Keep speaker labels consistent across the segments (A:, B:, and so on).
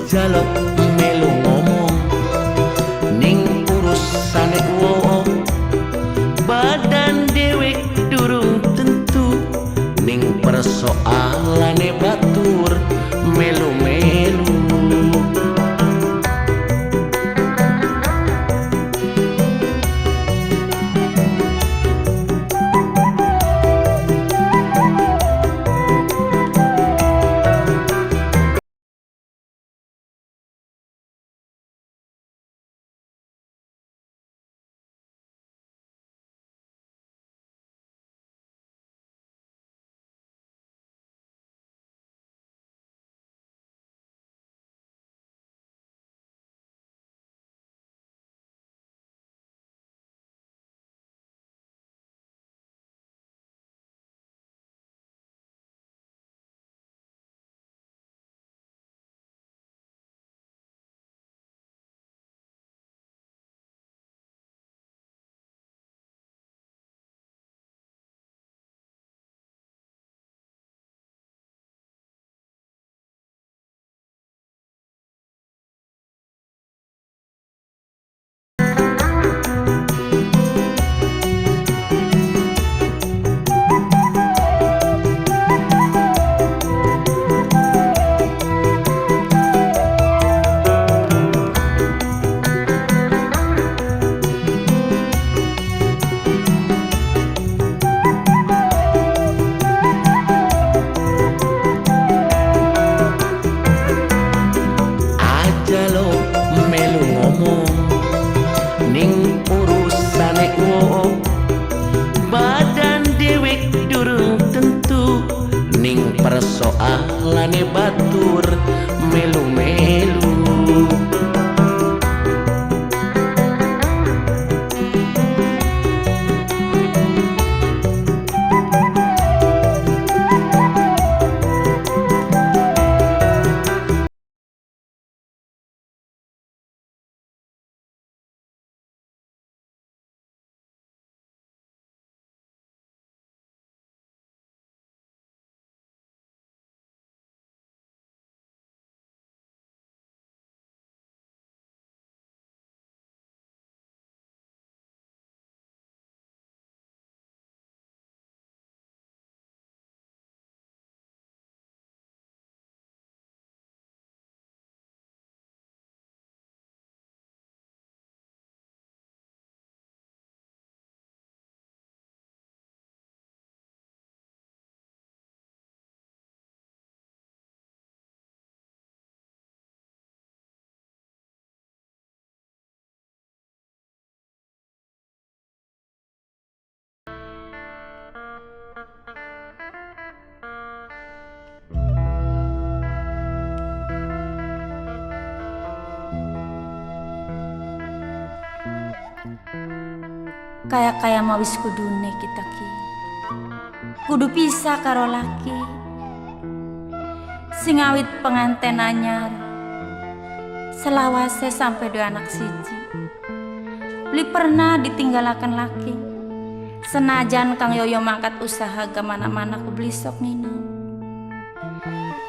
A: jaluk melu ngomong ning urusane wo badan dewek durung tentu ning persoalane batur melu-melu. Persoalane batur melu-melu.
B: Kaya mawis kudune kita ki kudu pisah karo laki sing awit penganten anyar selawase sampai dua anak siji beli pernah ditinggalakan laki senajan Kang Yoyo mangkat usaha ke mana-mana ku beli sok nino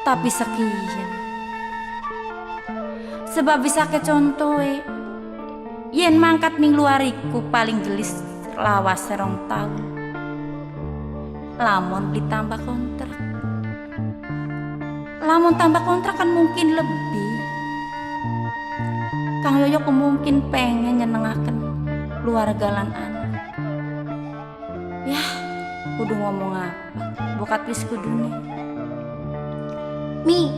B: tapi sekian sebab bisa ke contohe yen mangkat ning luariku paling gelis lawas serong tahun lamun ditambah kontrak kan mungkin lebih Kang Yoyo mungkin pengen nyenengaken keluarga lan anak ya kudu ngomong apa bokat wis kudune Mi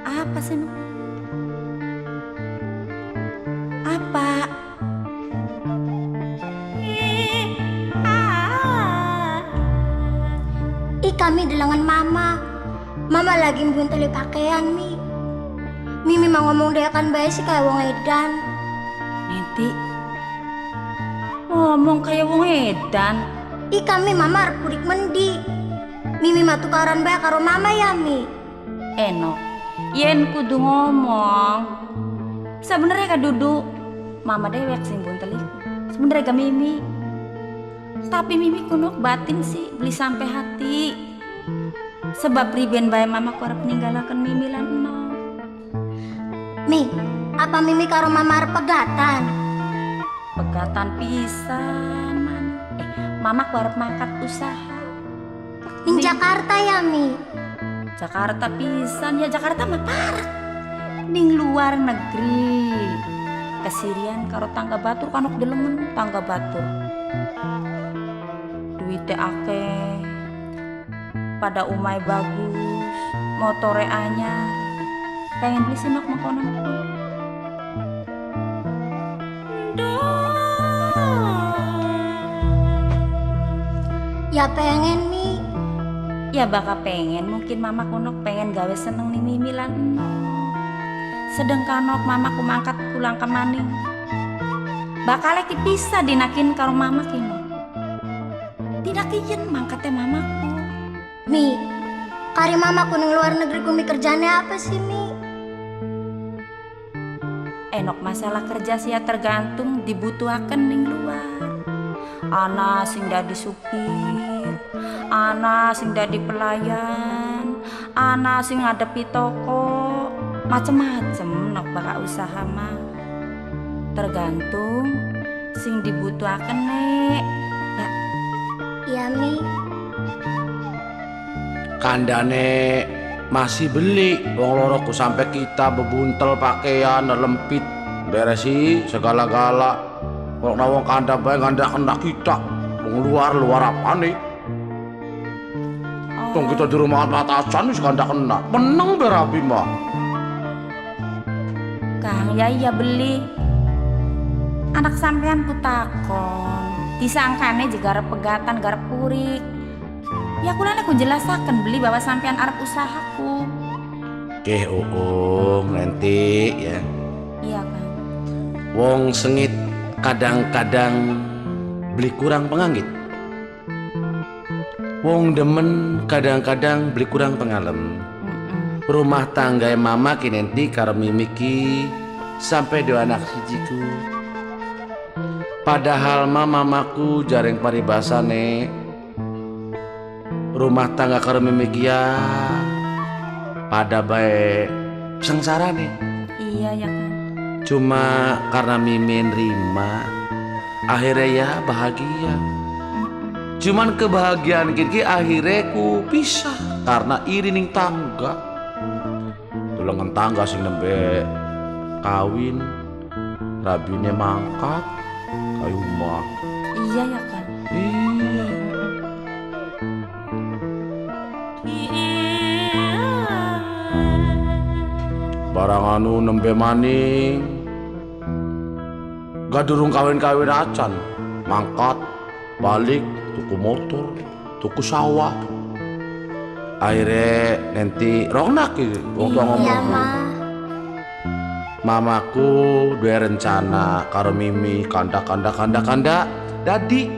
B: apa sih Mi? Apa?
C: Kami delangan mama lagi mbunteli pakaian Mimi mau ngomong dia kan baik sih kayak wong edan
B: Nanti ngomong kayak wong edan
C: kami mama arep kudik mendi Mimi mah tukaran bae karo mama ya
B: Eno yen kudu ngomong sebenarnya kadudu mama dewek sing bunteli sebenarnya gak Mimi tapi Mimi kuno batin sih beli sampai hati Sebab riben bae mama ku arep ninggalaken Mimi lan Enok.
C: Mi, apa Mimi karo mama arep pegatan?
B: Pegatan pisan man. Mama ku arep mangkat usaha.
C: Ning Jakarta ya Mi?
B: Jakarta pisan ya, Jakarta mah parah. Ning luar negeri. Kesirian karo tangga batur kanok delemen tangga batur. Duite akeh. Pada umai bagus, motore anyar. Pengen beli sinok mengkonon ku.
C: Ya pengen Mi.
B: Ya bakal pengen, mungkin mama kunok pengen gawe seneng nih Mimi lan Enok. Sedangkan nok mamaku mangkat pulang ke maning. Bakal lagi bisa dinakin karo mama kino. Dinakin mangkatnya mamaku.
C: Mi, kari mama kuning luar negeri ku Mi kerjane apa sih Mi?
B: Enok masalah kerja sih ya tergantung dibutuhaken ning luar. Ana sing dadi supir, ana sing dadi pelayan, ana sing ngadepi toko, macem-macem nok bakal usaha mah. Tergantung sing dibutuhaken nek. Ya,
C: Iya Mi.
A: Kandane masih beli wong loroku sampai kita bebuntel pakaian lempit beresi segala-gala. Kalau nawang kanda bae nganda kena kita wong luar apa nih? Tong kita di rumah atasan wis kanda kena. Meneng berapi mah.
B: Kang ya iya beli. Anak sampean ku takon, disangkane juga arep pegatan garep purik. Ya kulane ku jelasaken beli bahwa sampean arep usahaku.
A: Oke, nanti ya.
B: Iya Kang.
A: Wong sengit kadang-kadang beli kurang penganggit. Wong demen kadang-kadang beli kurang pengalem. Rumah tangga mama kinenti karo mimiki sampai dua anak sijiku. Padahal mamaku jareng paribasane rumah tangga karo mimiki ya pada baik sengsara nih.
B: Iya ya Kang.
A: Cuma karena Mimin nerima akhirnya ya bahagia. Cuman kebahagiaan kiki akhirnya ku pisah karena iri ning tangga. Tulengan tangga sing nembe kawin rabine mangkat kayu mah.
B: Iya ya Kang.
A: Iya. Barang anu nembe maning gak durung kawin-kawin acan mangkat balik tuku motor tuku sawah akhirnya nanti rongnak wong tua ngomong.
C: Iya Ma.
A: Mamaku dua rencana karo Mimi kanda dadi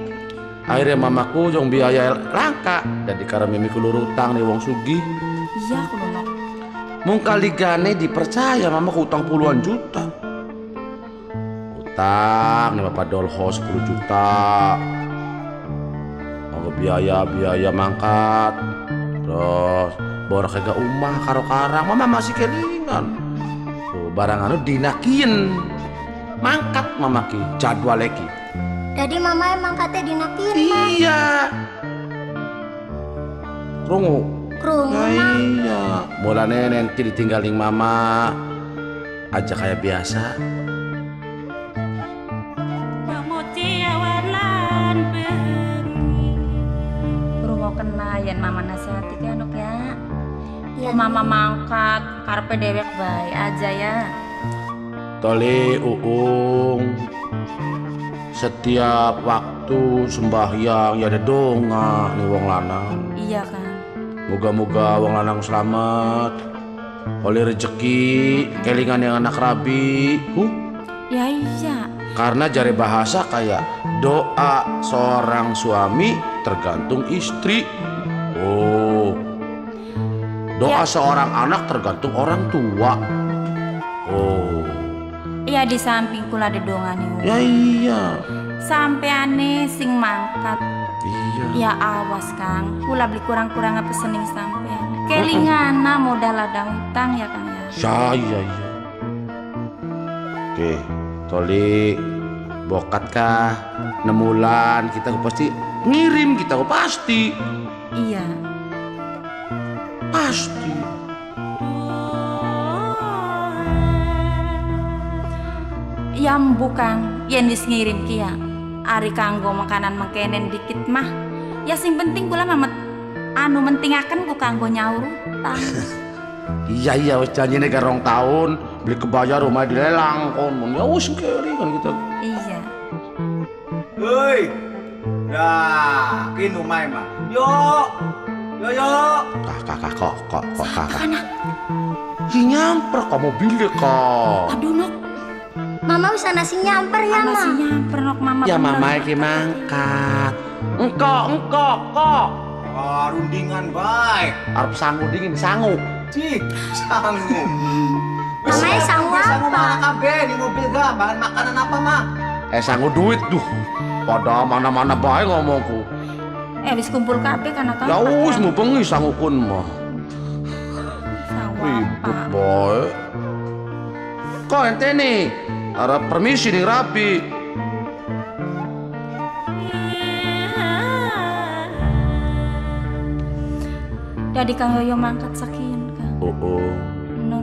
A: akhirnya mamaku jong biaya langka dadi karo Mimi kulur utang nih wong sugih.
B: Iya aku nonok.
A: Mung kali gane dipercaya mama utang puluhan juta. Utang nih Bapak Dolho 10 juta. Mau biaya mangkat. Terus bawa kagak umah karo karang mama masih kelingan. Tuh barang anu dinakin. Mangkat mama ki jadwal lagi.
C: Jadi mama emang katanya dinakin Ma.
A: Iya. Krungu.
C: Krungu Ma.
A: Iya, mulane nanti ditinggalin mama aja kayak biasa.
B: Rumah kena yen mama nasihati ke Enok ya.
C: Iya
B: Mama mangkat karpe dewek bae aja ya.
A: Toli uung setiap waktu sembahyang ya ada donga nih wong lanang.
B: Iya Kang.
A: Moga-moga wong lanang selamat. Oleh rezeki kelingan yang anak rabi.
B: Ya iya.
A: Karena jari bahasa kayak doa seorang suami tergantung istri. Oh. Doa
B: Ya.
A: seorang anak tergantung orang tua. Oh.
B: Iya di samping kula ada dongane.
A: Ya iya.
B: Sampeane sing mangkat.
A: Iya.
B: Ya awas Kang, kula beli kurang-kurang apa sening sampean. Kelingana modal ladang utang ya Kang ya.
A: Ya. Oke, toli bokat kah 6 bulan kita pasti ngirim kita pasti.
B: Iya.
A: Pasti.
B: Yang bukan yang ngirim kia. Ari kanggo makanan mengkenen dikit mah. Ya sing penting kula mamet anu mentingaken ku kanggo nyaur utang.
A: Iya wis janjine ke 2 tahun beli kebaya rumah dilelang kon. Ya wis keri kan kita.
B: Iya.
D: Hei, dah, kini umai mah. Yo.
A: Kakak si nyamper ke mobilnya kok.
B: Aduh nok.
C: Mama bisa nasi nyamper ya, Ma.
B: Nasi nyamper nok mama.
A: Ya
B: bener.
A: mama iki mangkat. Engko kok.
D: Rundingan baik.
A: Arep sangu dingin sangu.
D: Cik, sanggup.
C: Namanya sangu
D: Sanggup
C: apa?
D: mana kabeh di mobil ga? Bahan makanan apa mah?
A: Sangu duit duh. Pada mana-mana bae ngomongku.
B: Wis kumpul kabeh kan atau?
A: Ya wis mau bengi sangu kun mah. Ribut boy. Kok ente nih? Ada permisi nih rapi.
B: Jadi Kang Yoyo mangkat sakin Kang.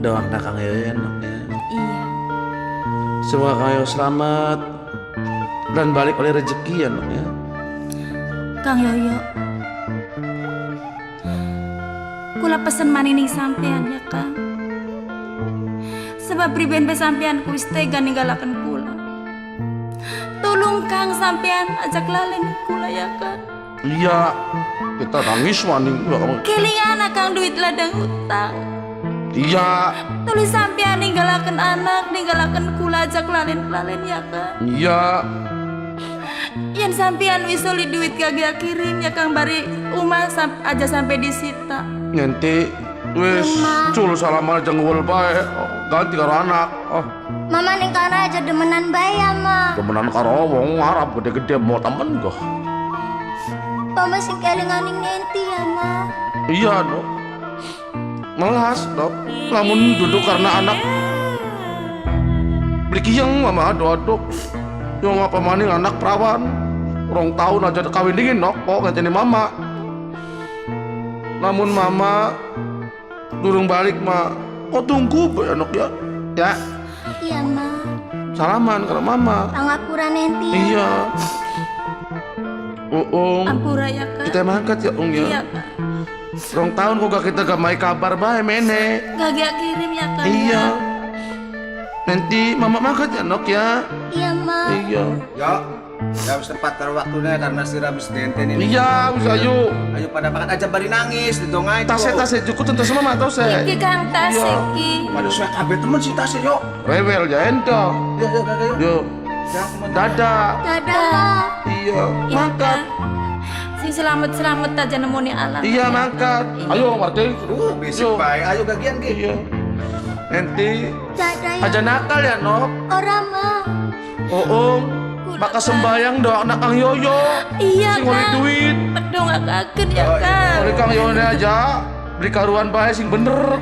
A: Doang nak Kang Yoyo enak ya.
B: Iya.
A: Semoga Kang Yoyo selamat dan balik oleh rezeki ya nak ya.
B: Kang Yoyo. Kula pesen manining sampean ya Kang. Sebab priben be sampean ku wis tega ninggalaken kula. Tolong Kang sampean ajak lalen kula ya Kang.
A: Iya, kita nangis maning kamu.
B: Kelingan Kang duit ladang utang.
A: Iya,
B: Tulis sampean ninggalaken anak, ninggalaken kula ajak lalen ya Kang.
A: iya.
B: Yen sampean wis oli duit kagak kirim ya Kang bari umah aja sampai disita.
A: Nanti wis cul salaman aja ngul bae. Ganti karo anak.
C: Mama ning kana aja demenan bae ya, Ma.
A: Temenan karo wong Arab gede-gede mau temen kok.
C: Mama sing kelingan ning Nenti ya, Ma.
A: Iya dok. Melas dok. Namun duduk karena anak. Beli kiyeng mama aduk. Yang apa maning anak perawan. 2 tahun aja kawin dingin dok. Kok ngajeni mama. Namun mama durung balik mah. Kok tunggu be anak ya? Ya.
C: Iya, Ma.
A: Salaman karo mama.
C: Pangapura Nenti. Ya.
A: Iya.
B: Ampura ya Kang.
A: Kita mangkat ya Ung ya.
B: Iya Kang.
A: 2 tahun kok gak kita gak mai kabar bae mene.
B: Kagak kirim ya Kang.
A: Iya. Nanti mama mangkat ya Nok ya.
C: Iya, Ma.
A: Iya.
D: Yo. Ya wis tepat karo waktunya karena si Rabis Denten ini.
A: Iya, bisa yuk.
D: Ayo pada makan aja bari nangis di dongai.
A: Tas-tas cukup tentu sama atau saya.
B: Iki Kang tas
A: Iya.
B: iki.
D: Waduh saya kabeh temen si tas yo.
A: Rewel ya ento.
D: Yo.
A: Yuk.
D: Ya, temen.
A: Dadah.
C: Dadah, Ma.
A: Iya,
B: Iya,
A: mangkat.
B: Kang. Sing selamat-selamat aja nemoni alam.
A: Iya, mangkat. Ayo, Martin.
D: Bisik
A: Yuk.
D: baik. Ayo gagian ki.
A: Iya. Nanti
C: Dadah ya.
A: aja nakal ya, Nok.
C: Ora, Ma.
A: Maka sembayang doa anak Kang Yoyo.
B: Iya
A: Sing ngoli
B: Kang.
A: duit.
B: Pedongakaken ya Kang.
A: Oleh Kang Yoyo aja. Beli karuan bae sing bener.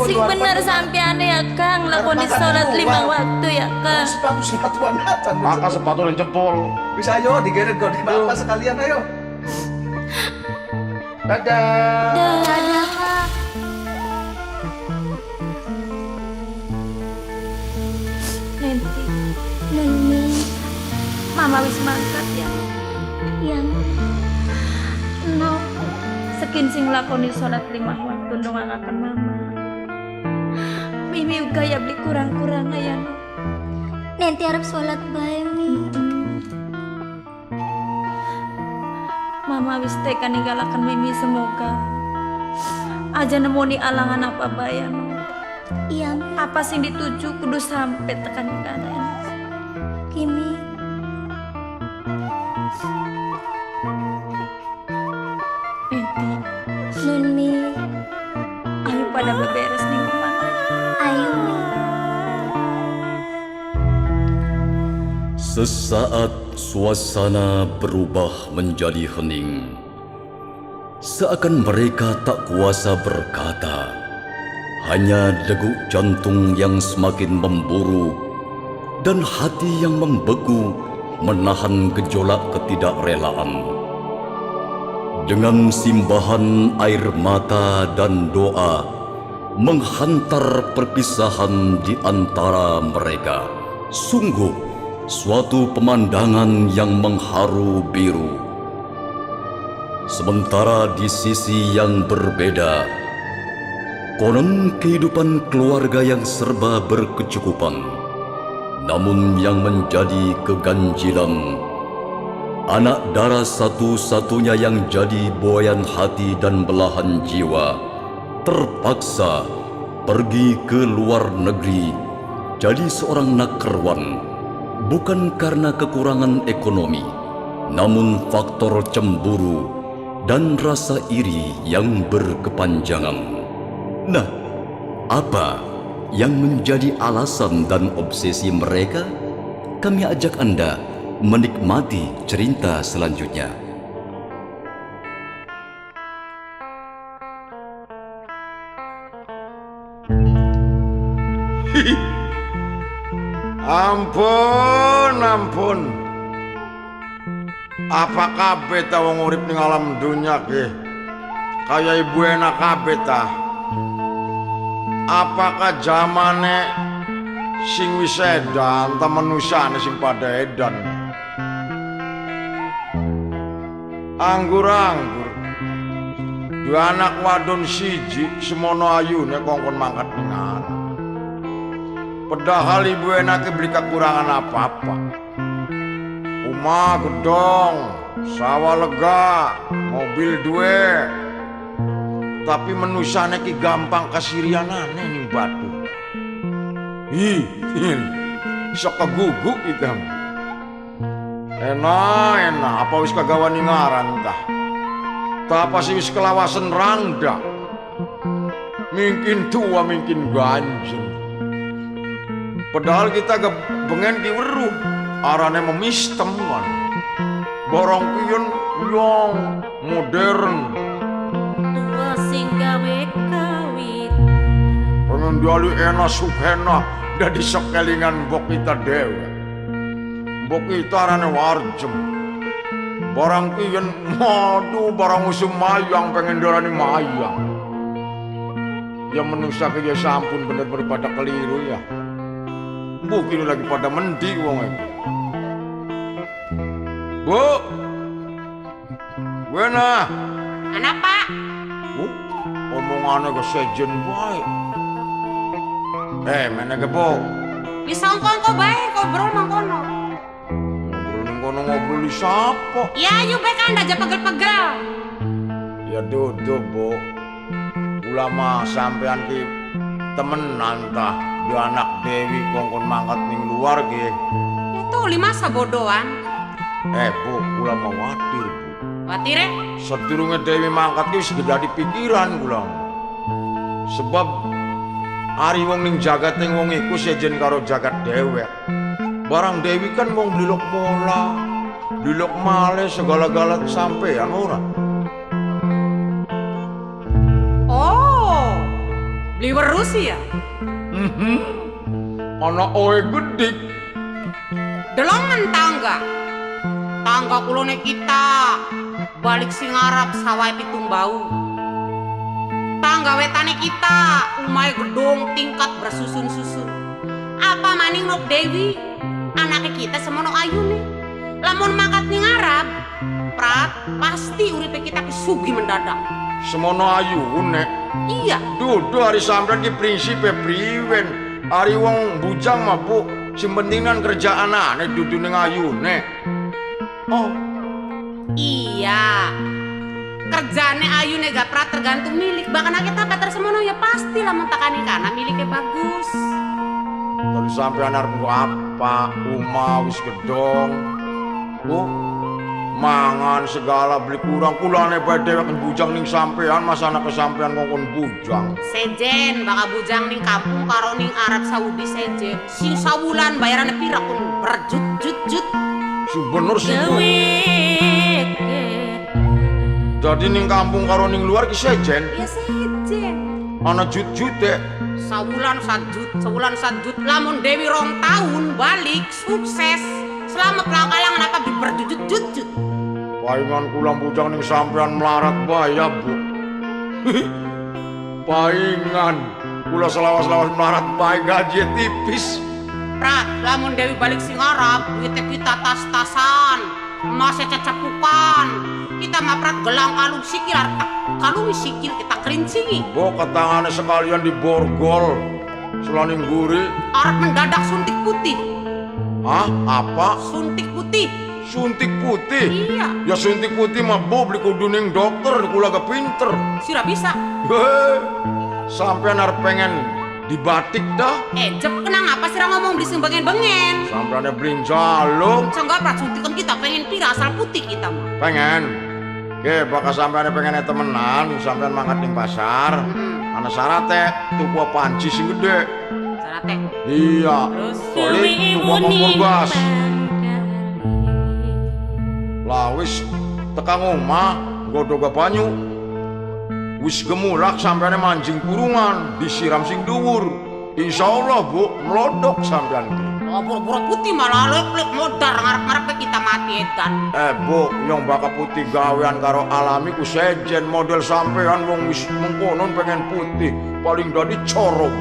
B: Sing bener sampeane ya Kang, lakoni salat 5 waktu ya Kang.
D: Sepatu sepatuan atan.
A: Maka sepatu yang jempol.
D: Bisa ayo digeret kok di bapak sekalian ayo.
A: Dadah.
C: Dadah, Ma.
B: Nanti
C: Neni.
B: Mama wis mangkat ya.
C: Iya, Ma.
B: No. Sekin sing lakoni salat 5 waktu ndongakaken Mama. Mimi uga ya beli kurang-kurang ya.
C: Nenti arep sholat bae, Mi.
B: Mama wis teka ninggalaken Mimi semoga aja nemoni alangan apa bayan.
C: Iya, Mi.
B: Apa sing dituju kudu sampai tekan keadaan.
C: Kimi.
B: Nanti
C: Nun, Mi.
B: ayo pada beberes nih rumah.
C: Ayo, Mi.
E: Sesaat suasana berubah menjadi hening. seakan mereka tak kuasa berkata. Hanya degup jantung yang semakin memburu dan hati yang membeku menahan gejolak ketidakrelaan. Dengan simbahan air mata dan doa menghantar perpisahan di antara mereka. Sungguh suatu pemandangan yang mengharu biru. Sementara di sisi yang berbeda, konon kehidupan keluarga yang serba berkecukupan, namun yang menjadi keganjilan, anak darah satu-satunya yang jadi buayan hati dan belahan jiwa, terpaksa pergi ke luar negeri jadi seorang nakerwan, bukan karena kekurangan ekonomi, namun faktor cemburu dan rasa iri yang berkepanjangan. Nah, apa yang menjadi alasan dan obsesi mereka? Kami ajak Anda menikmati cerita selanjutnya.
A: Ampun. Apa kabeh ta wong urip ning alam dunya ki? Kaya ibu enak kabeh ta? Apakah zamane sing wis edan ta manusane sing padha edan? Anggur-anggur. Dua anak wadon siji semono ayune kongkon mangkat ning anak. Padahal ibu enake beli kekurangan apa-apa. Rumah gedong, sawah lega, mobil duwe. Tapi menusane ki gampang kasirianane ning batu. Iso keguguk kita. Enak, apa wis kagawani ngaran tah? Tak apa sih wis kelawasan rangda. Mungkin tua, mungkin ganjil. Padahal kita bengen ki weruh. Arane memistem kan. Borong kiyen yang modern.
B: Tua sing gawe kawit.
A: Pengendali enak subhena dadi sekelingan mbok kita dewe. Mbok kita arane warjem. Barang kiyen madu barang usum mayang pengen darani mayang. Ya manusia kaya sampun bener-bener pada keliru ya. Mbok ini lagi pada mendi wong iki. Bu. Buena.
B: Anak Pak.
A: Omongane kesejen wae. Meneh Bu.
B: Bisa ngkongko bae ngobrol mangkono.
A: Ngobrol ning kono ngobrol di sapa?
B: Ya ayo bae kan aja pegel-pegel.
A: Ya duduk Bu. Ulama sampean ki temenan tah. Dua anak Dewi kongkon mangkat ning luar ki.
B: Itu lima sabodoan.
A: Bu, kula mau watir, Bu.
B: Watire?
A: Sedurunge Dewi mangkat ki wis gedhe pikiran kula. Sebab ari wong ning jagat ning wong iku sejen karo jagat dewek. Barang Dewi kan wong blilok mola, blilok male segala-gala sampean ora.
B: Oh. Beli werus ya?
A: Ana oe gedik.
B: Delongan tangga kulone kita balik sing ngarap sawah pitung bau. Tangga wetane kita umay gedung tingkat bersusun-susun. Apa maning nok Dewi anaknya kita semono ayune. Lamun mangkat ning ngarap prat pasti uripe kita kesugi mendadak.
A: Semono ayune.
B: Iya.
A: Dudu hari sampean ki prinsipe priwen. Ari wong bujang mah Bu, sing penting kan kerjaan aneh dudu ning ayune. Oh.
B: Iya. Kerjaane ayune gak pernah tergantung milik. Bahkan kita pater semono ya pasti lamun takani kana miliknya bagus.
A: Tadi sampean arep apa? Uma wis gedong. Bu, mangan segala beli kurang kulane bae dhewek bujang ning sampean masana kesampean ngongkon bujang.
B: Sejen bakal bujang ning kampung karo ning Arab Saudi sejen. Sing sawulan bayarane pira kun berjut-jut-jut.
A: Bener sih Bu. Jadi ning kampung karo ning luar ki sejen.
B: Ya sejen.
A: Ana jut-jute.
B: Sawulan satjut lamun Dewi 2 tahun balik sukses. Selamat lang-alangan apa berjujut-jujut.
A: Paingan kula bujang ning sampean melarat bae ya, Bu. Paingan kula selawas-lawas melarat bae gaji tipis.
B: Prat, lamun Dewi balik sing Arab, duitnya kita tas-tasan, emasnya cacapukan. Kita maprat gelang kalung sikil, kalung sikil kita kerincingi.
A: Bawa tangannya sekalian diborgol, selaning guri.
B: Arab mendadak suntik putih.
A: Hah? Apa?
B: Suntik putih.
A: Suntik putih?
B: Iya.
A: Ya suntik putih mah bu beli kuduning dokter, kula gak pinter.
B: Sira bisa.
A: Hei, sampean harus pengen dibatik dah.
B: Jep kenang apa sira ngomong beli sing bengen-bengen.
A: Sampean beli jaluk.
B: Sangga prat suntikan kita pengen pira asal putih kita mah.
A: Pengen. Oke, bakal sampean pengen temenan, sampean mangkat ning pasar. Ana syaratnya tuku panci sing gede.
B: Syaratnya.
A: Iya.
B: Terus
A: soalnya tuku kompor gas. Lah wis tekan omah nggodhoga banyu. Wis gemulak sampean mancing kurungan, disiram sing dhuwur. Insyaallah Bu, melodok sampean ki.
B: Oh, pura-pura putih malah lek modar ngarep-ngarep kita mati edan.
A: Bu, yang bakal putih gawean karo alami ku sejen model sampean wong wis mengkonon pengen putih, paling dadi corong.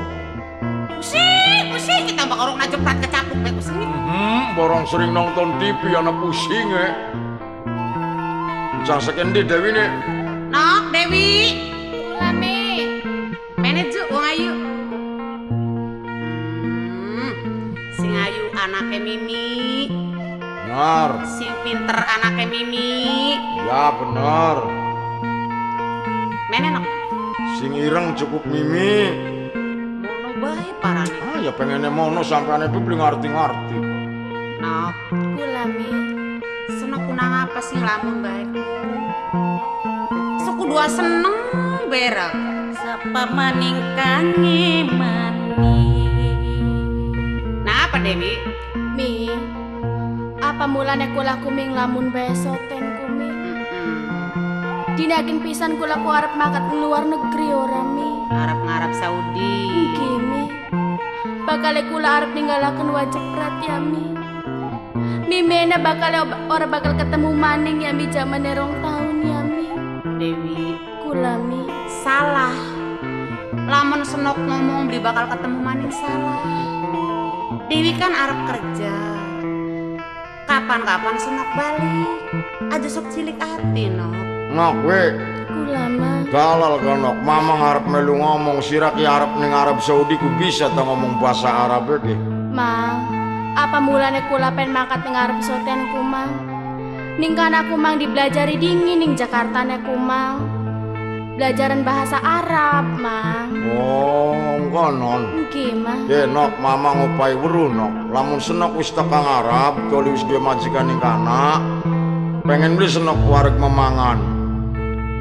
B: Pusing kita bakal orang najeprat kecapuk kayak pusing.
A: Borong sering nonton TV anak pusing Jangan sekendi Dewi nih.
B: Nok, Dewi. Lami. Manajer wong ayu. Sing ayu anaknya Mimi.
A: Benar.
B: Sing pinter anaknya Mimi.
A: Ya benar.
B: Mene nok.
A: Sing ireng cukup Mimi.
B: Mono bae parane.
A: Ya pengennya mono sampean itu beli ngerti-ngerti.
B: Nok. Kulami. Seneng kunang apa sih lamun bae. Suku dua seneng berak. Sapa maning kange Nah apa Dewi?
C: Mi, apa mulane kula kuming lamun besoten kumi? Dinagin pisan kula ku arep makat luar negeri ora Mi.
B: Arab ngarap Saudi.
C: Nggih Mi. Bakal kula arep ninggalaken wajib prat ya Mi. Mimena ora bakal ketemu maning ya Mi jamane 2 tahun ya Mi.
B: Dewi,
C: Kula Mi
B: salah. Lamun senok ngomong beli bakal ketemu maning salah. Dewi kan arep kerja. Kapan-kapan senok balik. Aja sok cilik hati nok.
A: Nok we.
C: Kula mah
A: Galal kanok, mama ngarep melu ngomong sira ki arep ning Arab Saudi ku bisa ta ngomong bahasa Arab iki.
C: Mang, apa mulane kula pen mangkat ning arep soten kumang? Ning kana kumang dibelajari dingin ning Jakarta ne kumang. Belajaran bahasa Arab, Mang.
A: Oh, ngonon.
C: Nggih, Mang.
A: Ye nok mama ngopai weruh nok. Lamun senok wis tekan Arab, kali wis dia majikan ning kana. Pengen beli senok wareg memangan.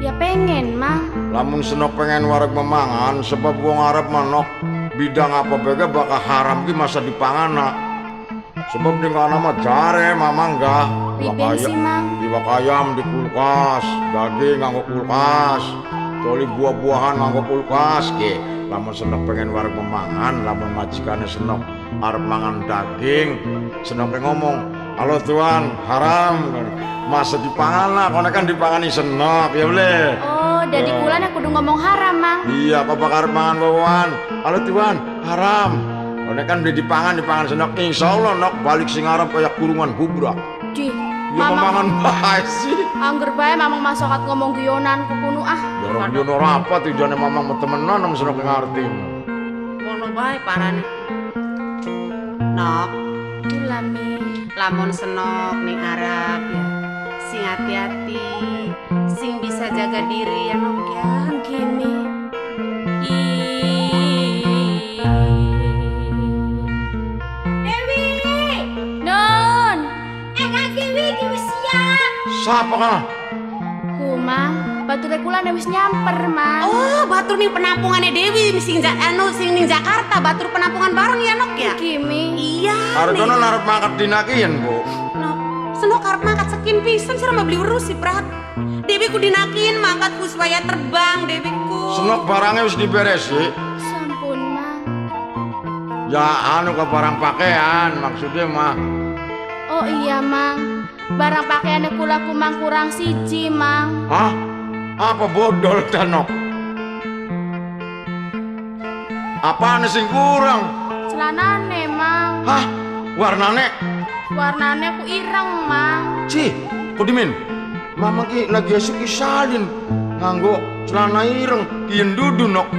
C: Ya pengen, Mang.
A: Lamun senok pengen wareg memangan sebab wong Arab manok bidang apa bega bakal haram ki masa dipangana. Sebab di kana mah jare mama enggak.
C: Riben sih, Mang.
A: Iwak ayam di kulkas, daging nganggo kulkas. Toli buah-buahan nganggo kulkas ke. Lamun senok pengen wareg memangan, lamun majikane senok arep mangan daging, senok ngomong, "Halo Tuan, haram." Masa dipangan lah, kono kan dipangani senok, ya boleh.
C: Oh, jadi kula nek kudu ngomong haram, Mang.
A: Iya, kok bakal mangan bawan. Halo Tuan, haram. Kono kan dipangan senok, insyaallah nok balik sing arep kaya kurungan hubrak.
C: Di,
A: Ya memangan bae sih.
C: angger bae mamang masokat ngomong guyonan kuno ah.
A: Ya orang yo ora apa tujuane mamang temenan nang senok ngerti.
B: Mono bae parane. Nok,
C: Kula Mi.
B: lamun senok ning Arab ya. Sing hati-hati, sing bisa jaga diri ya nok ya.
C: Nggih, Mi.
B: Dewi,
C: Non,
B: Kak Dewi wis siap.
A: Siapa kan?
C: kumang, bature kula wis nyamper, Mang.
B: Oh, batur nih penampungannya Dewi sing ning Jakarta, batur penampungan bareng ya nok ya.
C: Nggih, Mi.
B: Iya.
A: Arep kono arep mangkat dinakian, Bu.
B: Nok, senok arep mangkat sekin pisan sira mah beli urus sih, Prat.
F: Dewi ku dinakin mangkatku supaya terbang Dewiku.
A: Senok barangnya wis diberesi.
C: Sampun, Mang.
A: Ya anu ke barang pakaian maksudnya mah.
C: Oh iya, Mang. Barang pakaiannya kula kumang kurang siji, Mang.
A: Hah? Apa bodol danok? Apaan sing kurang?
C: Celanane, Mang.
A: Hah? Warnane?
C: Warnane ku ireng, Mang.
A: Ci, Kudimin. Mama ki lagi esuk salin nganggo celana ireng kian dudu nok.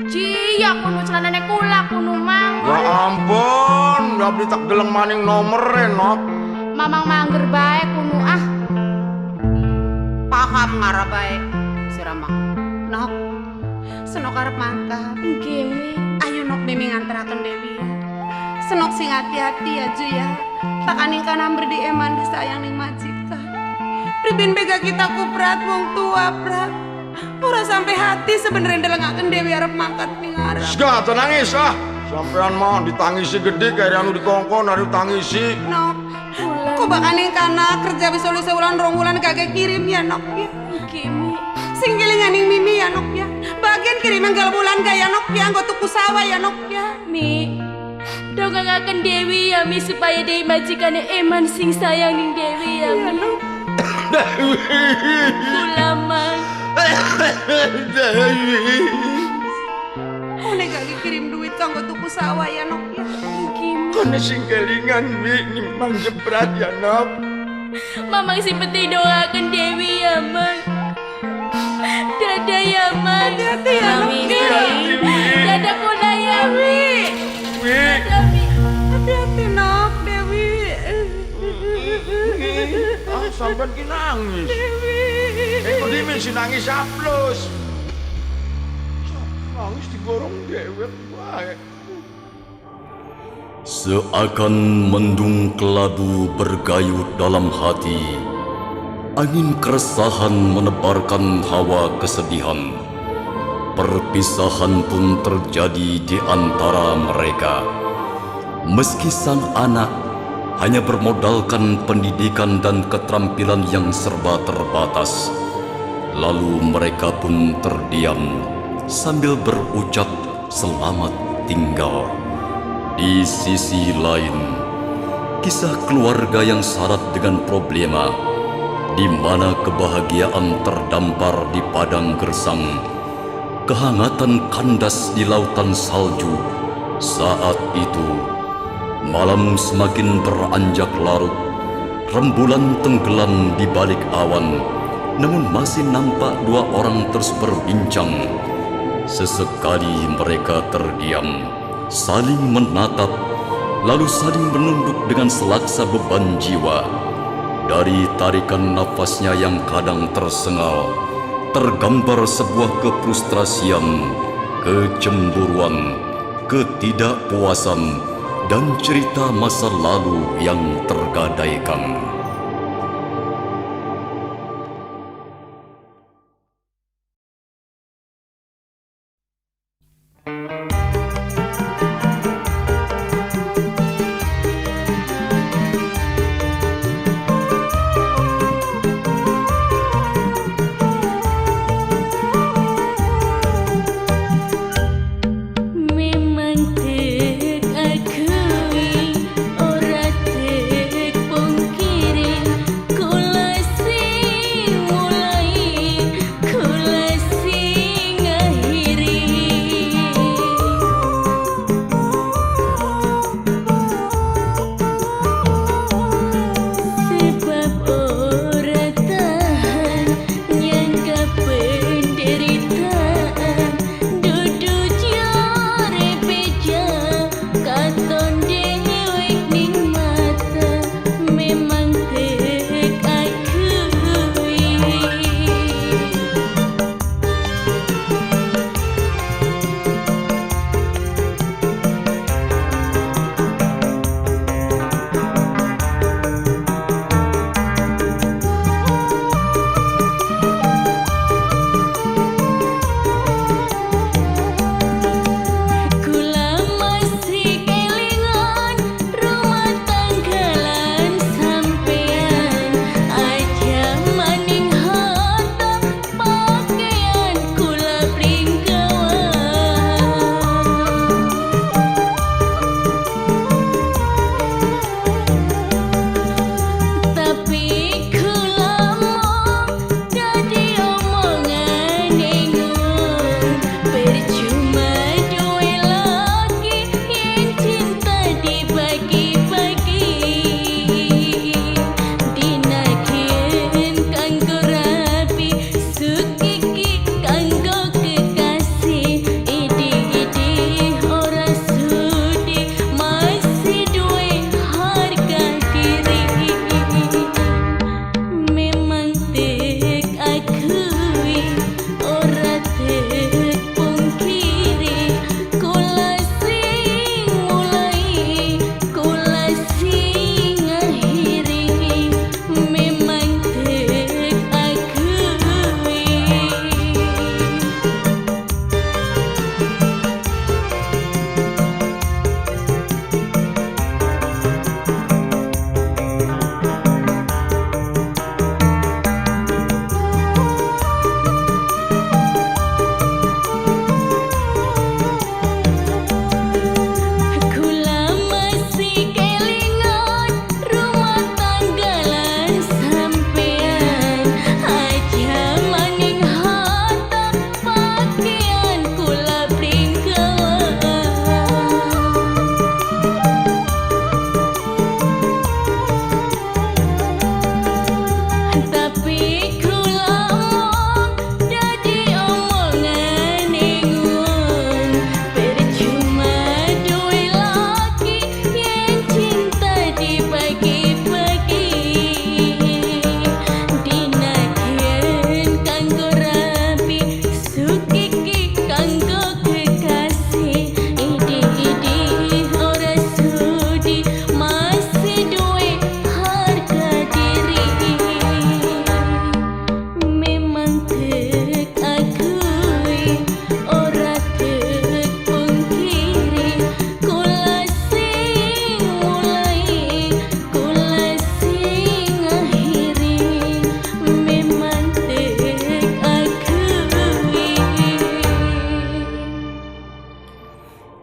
C: Cia kuno celanane kula kuno, Mang.
A: Ya ampun, udah beli tak geleng maning nomere nok.
C: Mamang mangger bae kuno ah.
F: Paham ngarep bae Siramang. Nok. Senok arep mangkat.
C: Nggih, Mi.
F: Ayo nok Mimi ngantaraken Dewi ya. Senok sing hati-hati ya Ju ya. Takaning kana di eman disayang ning majikan. Pribin bega kita kuprat wong tua prat. Ora sampai hati sebenarnya ndelengaken Dewi arep mangkat ning arep.
A: Sga tenangis ah. Sampean mau ditangisi gede kayak anu dikongkon anu tangisi.
F: Nok. Kok bakaning kana kerja bisa lu sewulan rong wulan kagak kirim ya nok ya.
C: Nggih, Mi.
F: Sing kelinganing Mimi ya nok ya. Bagian kiriman gal bulan gaya nok ya nggo tuku sawah ya nok ya.
C: Mi. Dongeng Dewi ya, Mi, supaya Dewi majikane eman sing sayang ning Dewi ya, Mi. Kula, Mang.
F: Oh nek gak kirim duit kanggo tuku sawah ya nok ya.
C: Nggih, Mi.
A: Kono sing kelingan wi nimbang jebrat ya nok.
C: Mamang si peti doakan Dewi ya, Mang. Dadah ya, Mang.
F: Hati-hati ya nok ya.
C: Dadah kula ya, Mi.
A: Wi.
C: Dadah, Mi.
F: Hati-hati nok Dewi.
A: Ah sampean ki nangis. Kudimin si nangis aplus. Nangis digorong dewek wae.
E: Seakan mendung keladu bergayut dalam hati, angin keresahan menebarkan hawa kesedihan. Perpisahan pun terjadi di antara mereka. Meski sang anak hanya bermodalkan pendidikan dan keterampilan yang serba terbatas, lalu mereka pun terdiam sambil berucap selamat tinggal. Di sisi lain, kisah keluarga yang syarat dengan problema, di mana kebahagiaan terdampar di padang gersang, kehangatan kandas di lautan salju. Saat itu, malam semakin beranjak larut, rembulan tenggelam di balik awan, namun masih nampak dua orang terus berbincang. Sesekali mereka terdiam, saling menatap, lalu saling menunduk dengan selaksa beban jiwa. Dari tarikan nafasnya yang kadang tersengal, tergambar sebuah kefrustrasian, kecemburuan, ketidakpuasan, dan cerita masa lalu yang tergadaikan.
C: Memang tek akui ora tek pungkiri.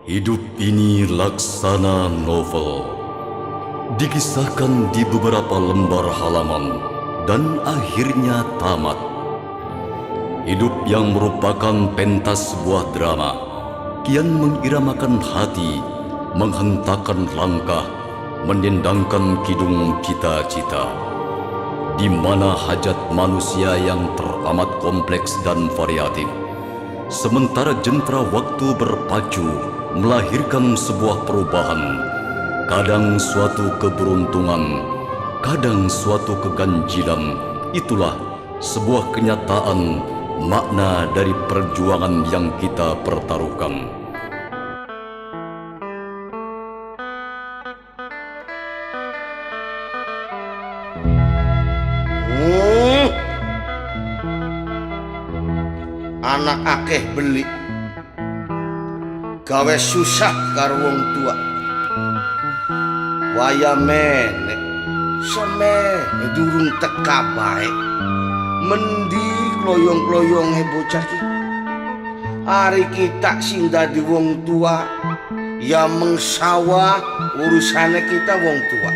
E: Hidup ini laksana novel. Dikisahkan di beberapa lembar halaman dan akhirnya tamat. Hidup yang merupakan pentas sebuah drama kian mengiramakan hati, menghentakkan langkah, mendendangkan kidung cita-cita. Di mana hajat manusia yang teramat kompleks dan variatif. Sementara jentera waktu berpacu melahirkan sebuah perubahan, kadang suatu keberuntungan, kadang suatu keganjilan. Itulah sebuah kenyataan makna dari perjuangan yang kita pertaruhkan.
A: Anak akeh beli gawe susah karo wong tua. Waya menek semeh durung teka bae. Mendi kloyong-kloyonge bocah ki. Ari kita sing dadi wong tua ya mengsawa urusane kita wong tua.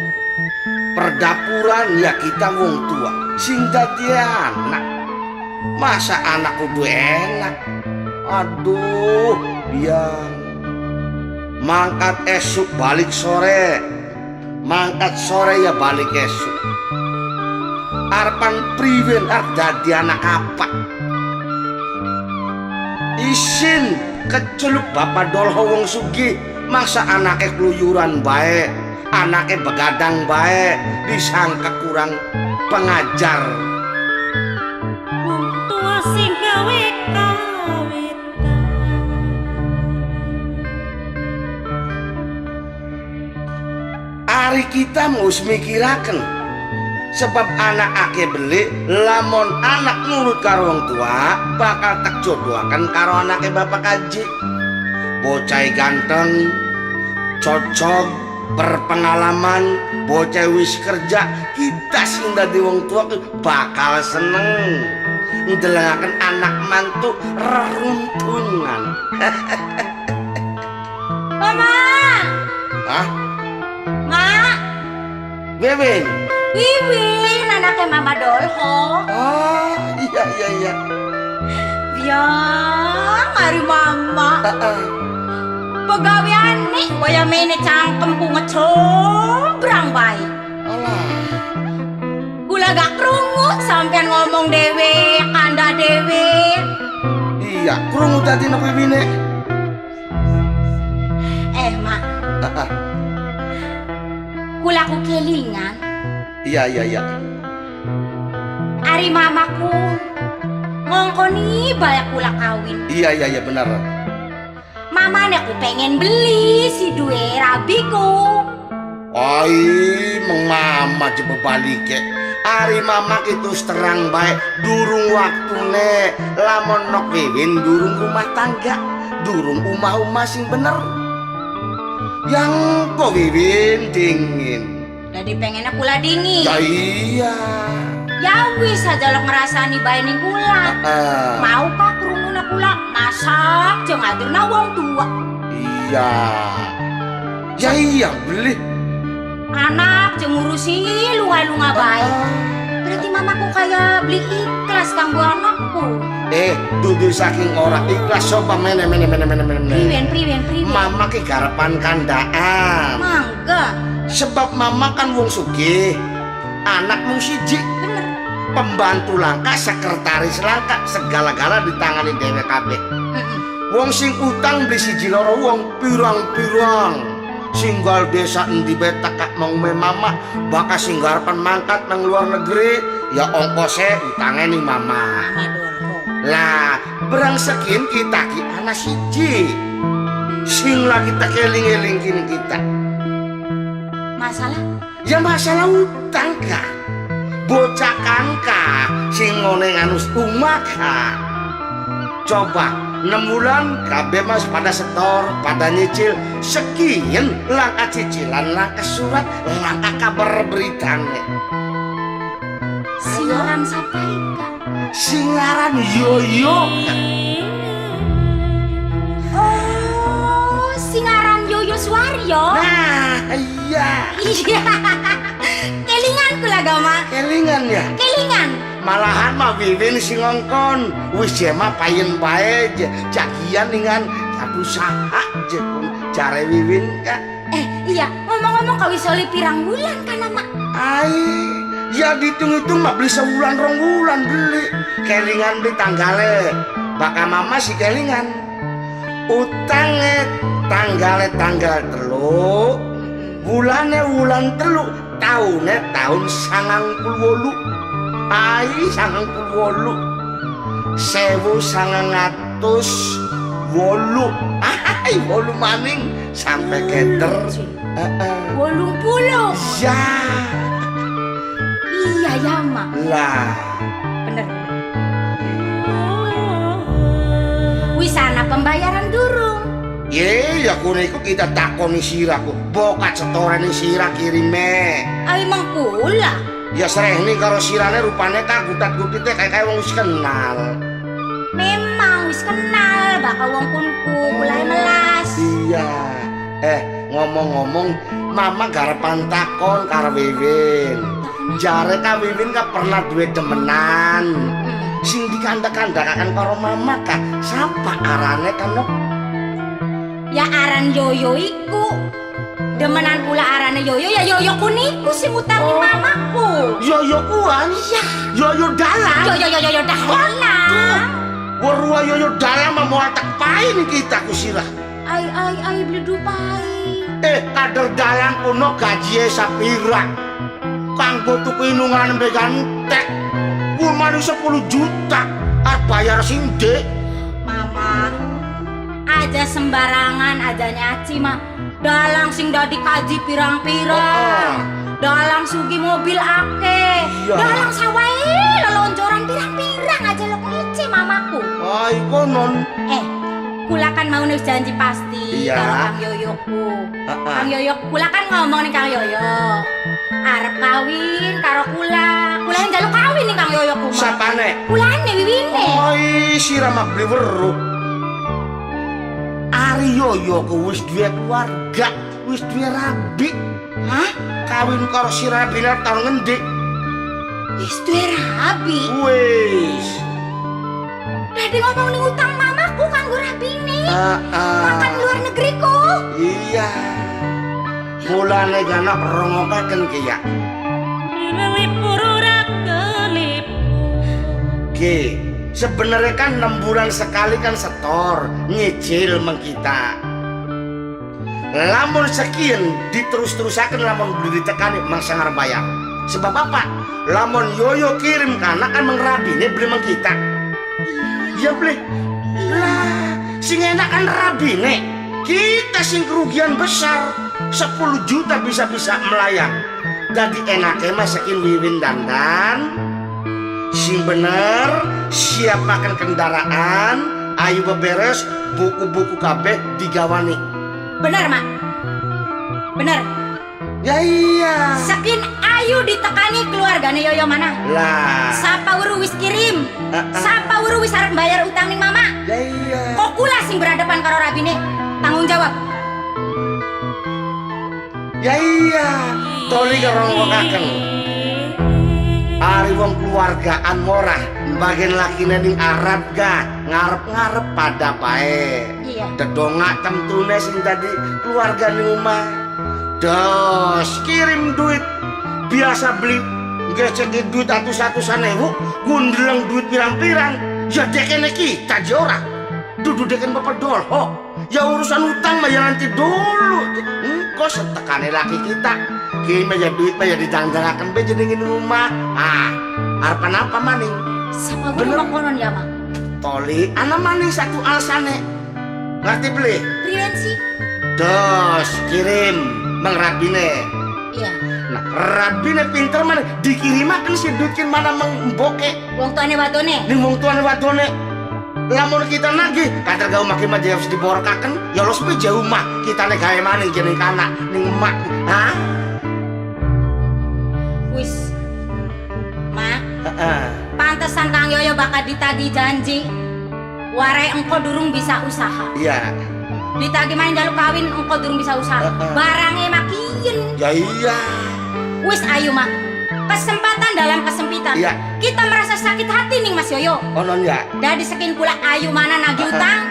A: Perdapuran ya kita wong tua sing dadi anak. Masa anak kudu enak? Aduh, biang. Mangkat esuk balik sore. Mangkat sore ya balik esuk. Arpan priwen arep dadi anak apa? Isin keceluk bapak dolho wong sugih. Masa anake keluyuran bae, anake begadang bae, disangka kurang pengajar.
B: Sing gawe kawetan.
A: Ari kita mus mikiraken sebab anak ake beli lamun anak nurut karo wong tua bakal tak jodohaken karo anake bapak kaji. Bocah ganteng, cocok, berpengalaman, bocah wis kerja, kita sing dadi wong tua bakal seneng. Ndelengaken anak mantu reruntungan.
B: Mama!
A: Hah?
B: Ma!
A: Wiwin?
B: Wiwin, anaknya Mama Dolho.
A: Oh, iya.
B: Biang, hari Mama. Pegawean nih, waya mene cangkem ku ngecombrang bae.
A: Alah.
B: Kula gak krungu sampean ngomong dewe, kanda dewe.
A: Iya, krungu tadi nopo Wiwine.
B: Mak. Kula ku kelingan.
A: Iya.
B: Ari mamaku ngongkoni banyak kula kawin.
A: Iya benar.
B: Mamane aku pengen beli si duwe rabiku.
A: Oi, mama coba balik ke. Ari mama itu terang baik durung waktune lamun nok Wiwin durung rumah tangga, durung umah-umah sing bener. Yang kok Wiwin dingin.
B: Jadi pengennya kula dingin.
A: Ya iya.
B: Ya wis aja lo ngerasani bae ning kula. Mau kah krunguna kula masak jeung adirna wong tua.
A: Iya. Ya iya beli.
B: Anak jeung ngurusi lunga-lunga bae. Berarti mamaku kayak beli ikhlas kanggo anakku.
A: Dudu saking ora ikhlas coba mene.
B: Priwen.
A: Mama ki garapan kandaan.
B: Mangga.
A: Sebab mama kan wong sugih. Anak mung siji.
B: Bener.
A: Pembantu langka, sekretaris langka, segala-gala ditangani dhewe kabeh. Wong sing utang beli siji loro wong pirang-pirang. Singgal desa endi bae tak mau mama bakal sing garapan mangkat nang luar negeri ya ongkose utange ning mama. Lah, berang sekin kita ki anak siji. Sing lagi tak eling-elingin kita.
B: Masalah?
A: Ya masalah utang ka. Bocah kangka sing ngone nganus umaka. Coba 6 bulan kabeh mas pada setor, pada nyicil sekian langkah cicilan, langkah surat, langkah kabar beritane.
B: Singaran sampai kak.
A: Singaran yoyo.
B: Oh, Yoyo.
A: Nah, iya.
B: Iya. Kelingan kula gama.
A: Kelingan ya.
B: Kelingan.
A: Malahan mah Wiwin sing ngongkon. Wis jema payen bae jagian dengan satu saha je pun jare Wiwin ka.
B: Iya, ngomong-ngomong kau soli pirang bulan kan mak?
A: Ai, ya dihitung-hitung mah beli sebulan rong bulan beli. Kelingan beli tanggale. Baka mama si kelingan. Utangnya tanggal telu. Bulane wulan telu. Tahunnya tahun 98. Ai 98. 1908. Ai 8 maning sampai keter.
B: 80.
A: Ya.
B: Iya ya mak.
A: Lah.
B: Bener. Wisana pembayaran durung.
A: Ye, ya kuniku kita takoni siraku. Bokat setoran sirah kirime.
B: Ai mangkula.
A: Ya sereh nih karo sirane rupane kagutat-gutite kayak wong wis kenal.
B: Memang wis kenal bakal wong kunku mulai melas.
A: Iya. Ngomong-ngomong, mama garepan takon karo Wiwin. Jare ka Wiwin ka pernah duwe demenan. Sing dikandak-kandakaken karo mama ka sapa arane kan no?
B: Ya aran Yoyo iku. Demenan pula arane Yoyo ya Yoyo kuniku sing utangi mamaku.
A: Yoyo kuan? Iya. Yoyo dalam.
B: Yoyo dalam.
A: Warua Yoyo dalam mau atak pain kita ku sirah.
B: Ai beli dupai.
A: Kader dalam kuno gaji sapira. Kanggo tuku inungan begantek. Kumani 10 juta. Bayar sinde.
B: Mama, aja sembarangan aja nyaci mah. Dalang sing dadi kaji pirang-pirang. Dalang sugi mobil ake.
A: Iya.
B: Dalang sawae lelonjoran pirang-pirang aja lo ngece mamaku.
A: Ai konon.
B: Kula kan mau nulis janji pasti
A: Iya.
B: karo Kang Yoyoku. Kang Yoyo, kula kan ngomong nih Kang Yoyo. Arep kawin karo kula. Kula yang jaluk kawin nih Kang Yoyoku.
A: Sapane?
B: Kulane Wiwine.
A: Oi, sirama beli weruh. Ari Yoyo ku wis duwe keluarga, wis duwe rabi.
B: Hah?
A: Kawin karo sirah binar tahun ngendi?
B: Wis duwe rabi.
A: Wis.
B: Dadi ngomong ning utang mamaku kanggo rabine. Makan luar negeriku.
A: Iya. Mulane ganak rongokaken ki ya. Ki, sebenarnya kan 6 bulan sekali kan setor, nyicil mengkita. Lamun sekian diterus-terusaken lamun beli ditekani mang sangar bayar. Sebab apa? Lamun Yoyo kirim kana kan mengrabine beli mengkita. Iya beli. Lah, sing enak kan rabine. Kita sing kerugian besar. 10 juta bisa-bisa melayang. Jadi enaknya mah sekin Wiwin dandan. Sing bener, siapakan kendaraan, ayo beberes, buku-buku kabeh digawani.
B: Bener, Mak. Bener.
A: Ya iya.
B: Sakin ayu ditekani keluargane Yoyo mana?
A: Lah.
B: Sapa wuru wis kirim? Sapa wuru wis arep bayar utang ning mama?
A: Ya iya.
B: Kok kula sing berhadapan karo rabine? Tanggung jawab.
A: Ya iya. Toli ngerongkokaken. Ari wong keluargaan morah, bagian lakine ning Arab ga ngarep-ngarep pada pae.
B: Iya.
A: Dedongak temtune sing tadi keluarga ning omah. Dos kirim duit biasa beli gesek duit atus-atusan ewu, gundeleng duit pirang-pirang. Ya dekene kita aja ora. Dudu deken bapak dolho. Ya urusan utang mah ya nanti dulu. Engko setekane laki kita. Kirim aja duit mah ya dijang-jangaken be jenengin rumah. Arepan apa maning?
B: Sapa wuru konon ya, Mak?
A: Toli ana maning satu alasane. Ngerti beli?
B: Priyen sih?
A: Dos kirim Mang Rabine.
B: Iya.
A: Nah, Rabine pinter mana dikirimaken si duitkin mana mengboke.
B: Wong tuane wadone.
A: Ning wong tuane wadone. Lamun kita nagih, kader gawe makin mah harus diborkaken, ya los pe jauh mah kita nek gawe maning jeneng kana ning emak. Hah?
B: Wis. Mak. Pantesan Kang Yoyo bakal ditagih janji. Warai engko durung bisa usaha.
A: Iya.
B: ditagi main jaluk kawin engkau durung bisa usaha. Barangnya makin.
A: Ya iya.
B: Wis ayo mak. Kesempatan dalam kesempitan.
A: Iya.
B: Kita merasa sakit hati nih Mas Yoyo.
A: Onon ya.
B: Dari sekian pula ayu mana nagih utang.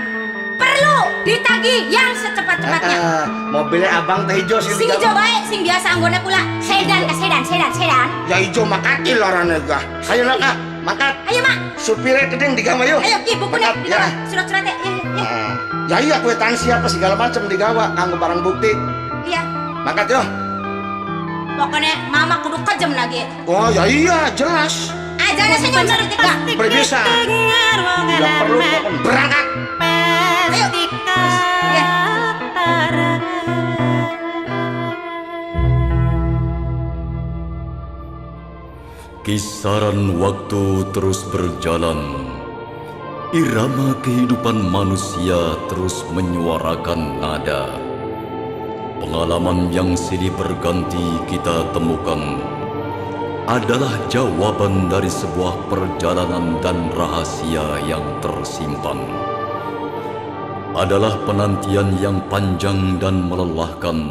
B: Perlu ditagih yang secepat-cepatnya.
A: Mobilnya abang teh hijau
B: Sing hijau baik, sing biasa anggone pula sedan ke sedan.
A: Ya hijau makati lorane gah. Ayo nak, makat.
B: Ayo mak.
A: Supirnya kedeng digawa yuk.
B: Ayo ki bukunya
A: Makat,
B: dibawa.
A: ya.
B: Surat-suratnya.
A: Ya iya kwitansi apa segala macam digawa kanggo barang bukti.
B: Iya.
A: Makat yo.
B: Pokoknya mama kudu kejem lagi.
A: Oh ya iya jelas.
B: Aja senyum seketika.
A: Bisa. Tidak perlu berangkat.
B: Ayo. Ya.
E: Kisaran waktu terus berjalan. Irama kehidupan manusia terus menyuarakan nada. Pengalaman yang silih berganti kita temukan adalah jawaban dari sebuah perjalanan dan rahasia yang tersimpan. Adalah penantian yang panjang dan melelahkan.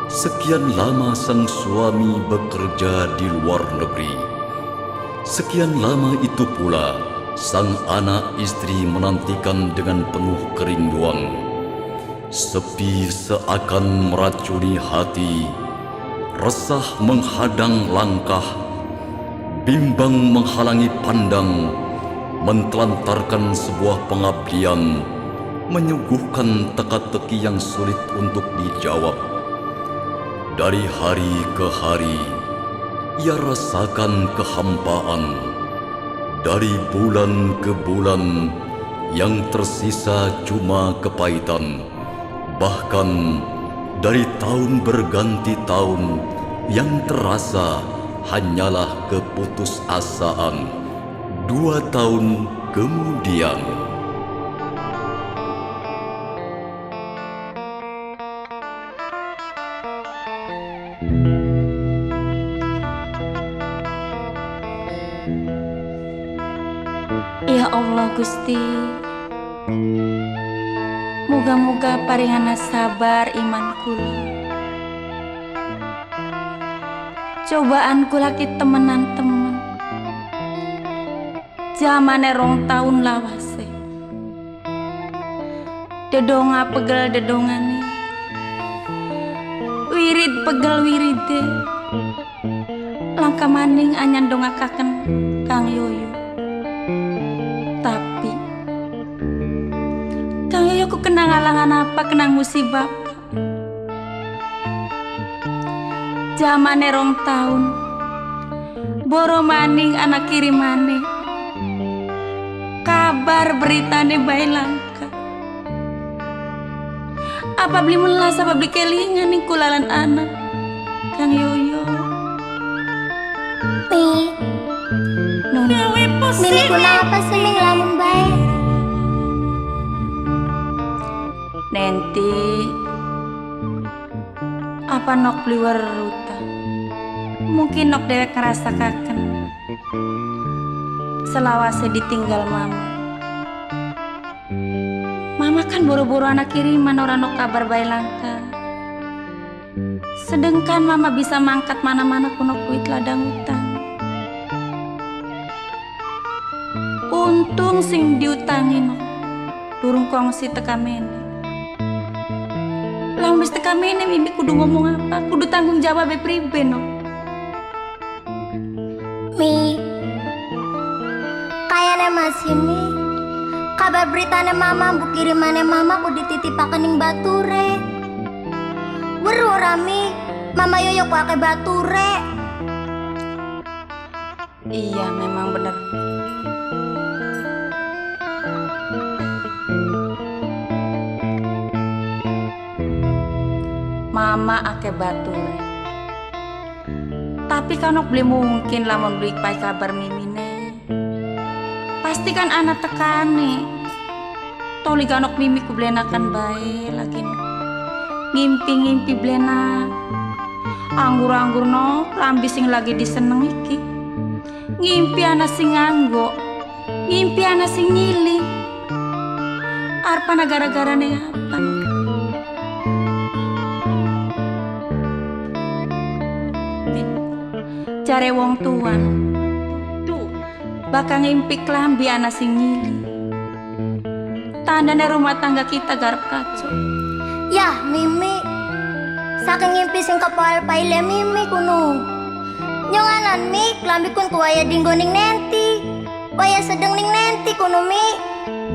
E: Sekian lama sang suami bekerja di luar negeri. Sekian lama itu pula sang anak istri menantikan dengan penuh kerinduan. Sepi seakan meracuni hati, resah menghadang langkah, bimbang menghalangi pandang, mentelantarkan sebuah pengabdian, menyuguhkan teka-teki yang sulit untuk dijawab. Dari hari ke hari, ia rasakan kehampaan. Dari bulan ke bulan, yang tersisa cuma kepahitan. Bahkan dari tahun berganti tahun, yang terasa hanyalah keputusasaan. 2 tahun kemudian.
B: Ya Allah Gusti, muga-muga paringana sabar iman kula. Cobaan kula ki temenan temen, jamane 2 tahun lawase. Dedonga pegel dedongane, wirid pegel wiride, langka maning anyan dongakaken Kang Yoyo. Tapi Kang Yoyo ku kenang alangan apa, kenang musibah apa. Jamane 2 tahun, boro maning anak kirimane, kabar beritane bae langka. Apa beli melas, apa beli kelingan ning kulalan anak Kang Yoyo.
G: Mimi kenapa sih Ming lamun bae?
B: Nenti, apa nok beli weruta? Mungkin nok dewek ngerasakaken selawase ditinggal mama. Mama kan buru-buru anak kiriman orang nok kabar bae langka. Sedangkan mama bisa mangkat mana-mana kunok kuit ladang utang. Untung sing diutangin durung kongsi teka mene. Lamun wis teka mene Mimi kudu ngomong apa? Kudu tanggung jawab pribe no.
G: Mi, kayane masih Mi. Kabar beritane mama, bu kirimane mama ku dititipaken ning bature. Weru rami, mama Yoyo ku ake bature.
B: Iya memang bener. Mama ake bature. Tapi kan beli mungkin lamun beli pai kabar mimine. Pasti kan anak tekane. Toli ganok mimi ku blenakan bae lagi no. Ngimpi-ngimpi blenak. Anggur-anggur no lambi sing lagi diseneng iki. Ngimpi anak sing nganggo. Ngimpi anak sing nyili. Arpa gara-gara nih apa? bare wong tuan.
F: Tuh,
B: Bakal ngimpi klambi anak sing nyili. Tandane rumah tangga kita garap kacau.
G: Yah, Mimi. Saking ngimpi sing kapal paile Mimi kuno. Nyonganan Mi, klambi kun kuwaya dinggo ning nenti. Waya sedeng ning nenti kuno Mi.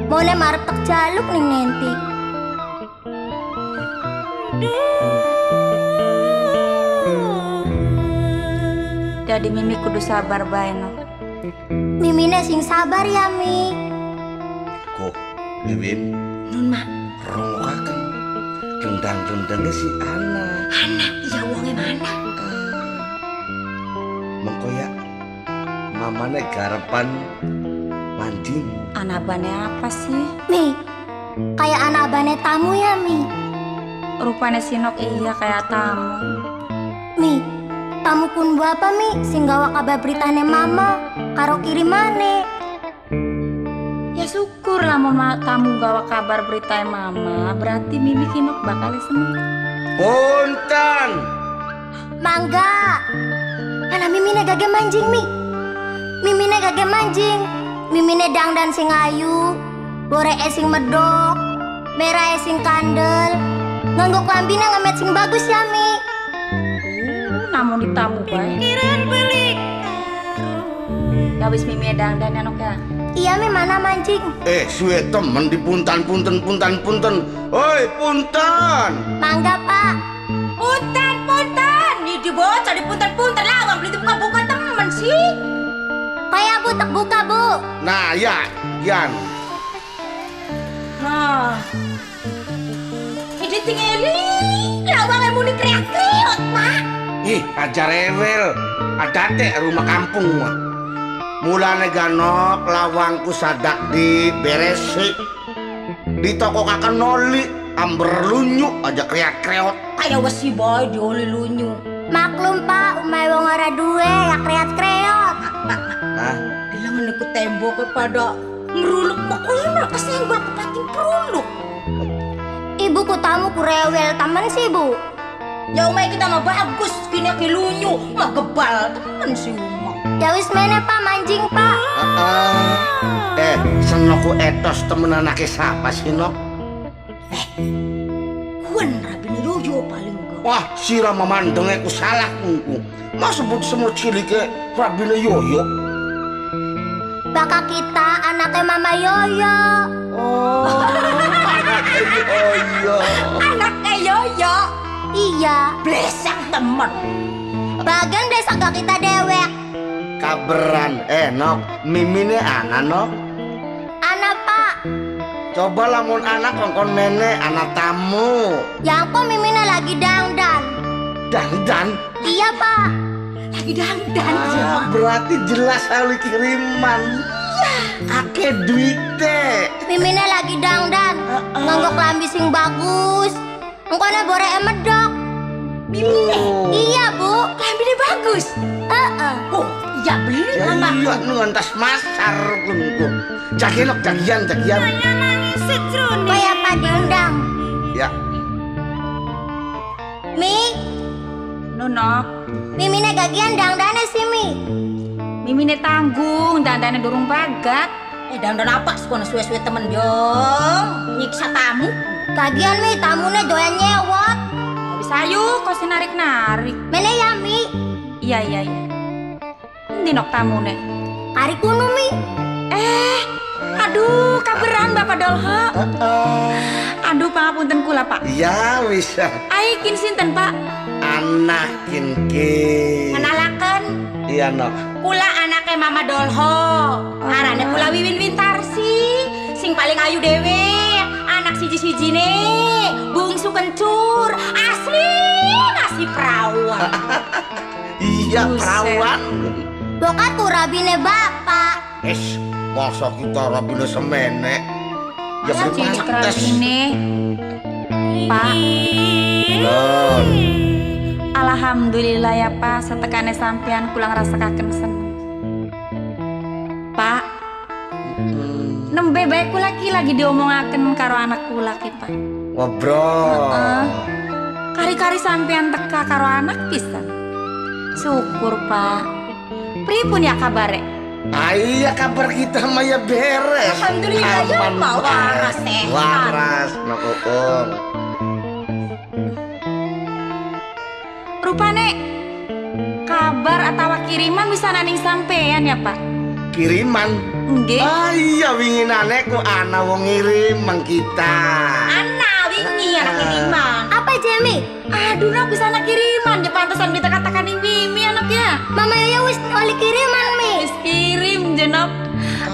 G: Mone marep tak jaluk ning nenti.
B: Jadi Mimi kudu sabar bae no.
G: Mimine sing sabar ya Mi.
D: Kok, Mimin,
B: Nun mah,
D: rongokaken dendang-dendangnya si Ana.
B: iya wonge mana?
D: Mengkoyak mamane garepan mancing.
B: Anabane apa sih?
G: Mi, kayak anak abane tamu ya Mi.
B: Rupane Sinok iya kayak tamu.
G: Mi, tamu kun apa Mi? Sing gawa kabar beritane mama karo kirimane.
B: Ya syukur lah mama tamu gawa kabar berita mama. Berarti Mimi Kinok bakal seneng.
D: Punten.
G: Mangga. Mana Mimine gage manjing Mi. Mimine gage manjing. Mimine dangdan sing ayu. Gore sing medok. Merah sing kandel. Nganggo klambine ngemet sing bagus ya Mi.
B: Namun ditamu bae. Kiran beli. Ya wis Mimi dangdan ya nok ya.
G: Iya Mi, mana mancing?
D: Suwe temen di punten. Oi, punten.
G: Mangga Pak.
B: Punten. Nih di bocah di punten lawang beli buka temen sih.
G: Kayak Bu tak buka Bu.
D: Nah, ya, Yan.
B: Nah. Ini tinggali lawang mau dikreak-kreak, Pak.
D: Aja rewel. Ada teh rumah kampung mah. Mulane ganok lawangku sadak diberesi. Di toko kakak noli amber lunyu aja kreat-kreot.
B: Kayak wesi boy dioli lunyu.
G: Maklum Pak, umay wong ora duwe ya kreat-kreot.
D: Hah?
B: Ilang ikut tembok pada ngeruluk makanya kesenggol kepating peruluk.
G: Ibu ku tamu ku rewel taman sih Bu.
B: Ya umay kita mah bagus, kini ki lunyu, mah gebal temen si Uma.
G: Ya wis mene Pak manjing Pak.
D: Senoku etos temen anaknya siapa sih nok?
B: Kuan rabine yoyo paling go.
D: Wah, sira memandangnya ku salah kungku. Mas sebut semut ciliknya rabine yoyo.
G: Baka kita anaknya Mama Yoyo.
D: Yoyo.
B: Anaknya yoyo,
G: Iya.
B: blesek temen.
G: Bagian desa gak kita dewek.
D: Kaberan, nok, mimine anak nok.
G: Anak Pak.
D: Coba lamun anak kongkon nenek anak tamu.
G: Yang kok mimina lagi dangdan.
D: Dan
G: Iya Pak.
B: Lagi dandan.
D: berarti jelas kali kiriman. Ake duite.
G: Mimina lagi dangdan. Nganggo klambi sing bagus. Engkone bore medok.
B: Mimine,
G: Iya Bu.
B: klambine bagus. Oh, iya beli
D: Ya
B: mama.
D: iya nu ngantas masar kungku. Jakinok jagian.
G: Kayak Pak diundang.
D: Ya,
G: Mi,
B: Nunok,
G: mimine gagian dangdane sih Mi.
B: Mimine tanggung, dandane durung bagat. Dandan apa sekono suwe-suwe temen dong. Nyiksa tamu.
G: Gagian Mi, tamune doyan nyewot.
B: Bisa yuk, kau si narik-narik.
G: Mene ya Mi.
B: Iya. Endi nok tamune?
G: Kari kuno Mi.
B: Aduh, kaberan Bapak Dolho. Aduh, pangapunten kula, Pak.
D: iya bisa.
B: Aikin sinten, Pak?
D: Anak kinki.
B: Kenalaken.
D: Iya nok.
B: Kula anake Mama Dolho. Arane kula Wiwin Wintarsi. Sing paling ayu dewe. Anak siji-sijine. Bungsu kencur. Asli perawan.
D: Iya
B: Buset.
D: perawan.
G: Bokat ku rabine bapak.
D: Masa kita rabine semene. Ya
B: Cilik
D: berpantes.
B: rabine. Pak,
D: Non.
B: alhamdulillah ya Pak, setekane sampean kula ngrasakaken seneng. Pak, nembe bae kula ki lagi diomongaken karo anak kula ki, Pak.
D: Ngobrol.
B: Kari-kari sampean teka karo anak pisan. Syukur, Pak. Pripun ya kabare?
D: Iya kabar kita mah ya beres.
B: Alhamdulillah ya,
D: Aman,
B: Pak.
D: Pak.
B: Waras, sehat.
D: Waras, Nok Uung.
B: Rupane kabar atau kiriman bisa naning sampean ya Pak?
D: Kiriman.
B: Nggih.
D: Iya winginane ku ana wong ngirim mang kita.
B: Ana wingi anak kiriman.
G: Apa Jemi?
B: Aduh nak bisa anak kiriman. Ya pantesan kita katakan ini Mimi anak ya.
G: Mama Yoyo wis oli kiriman Mi.
B: Wis kirim jenok.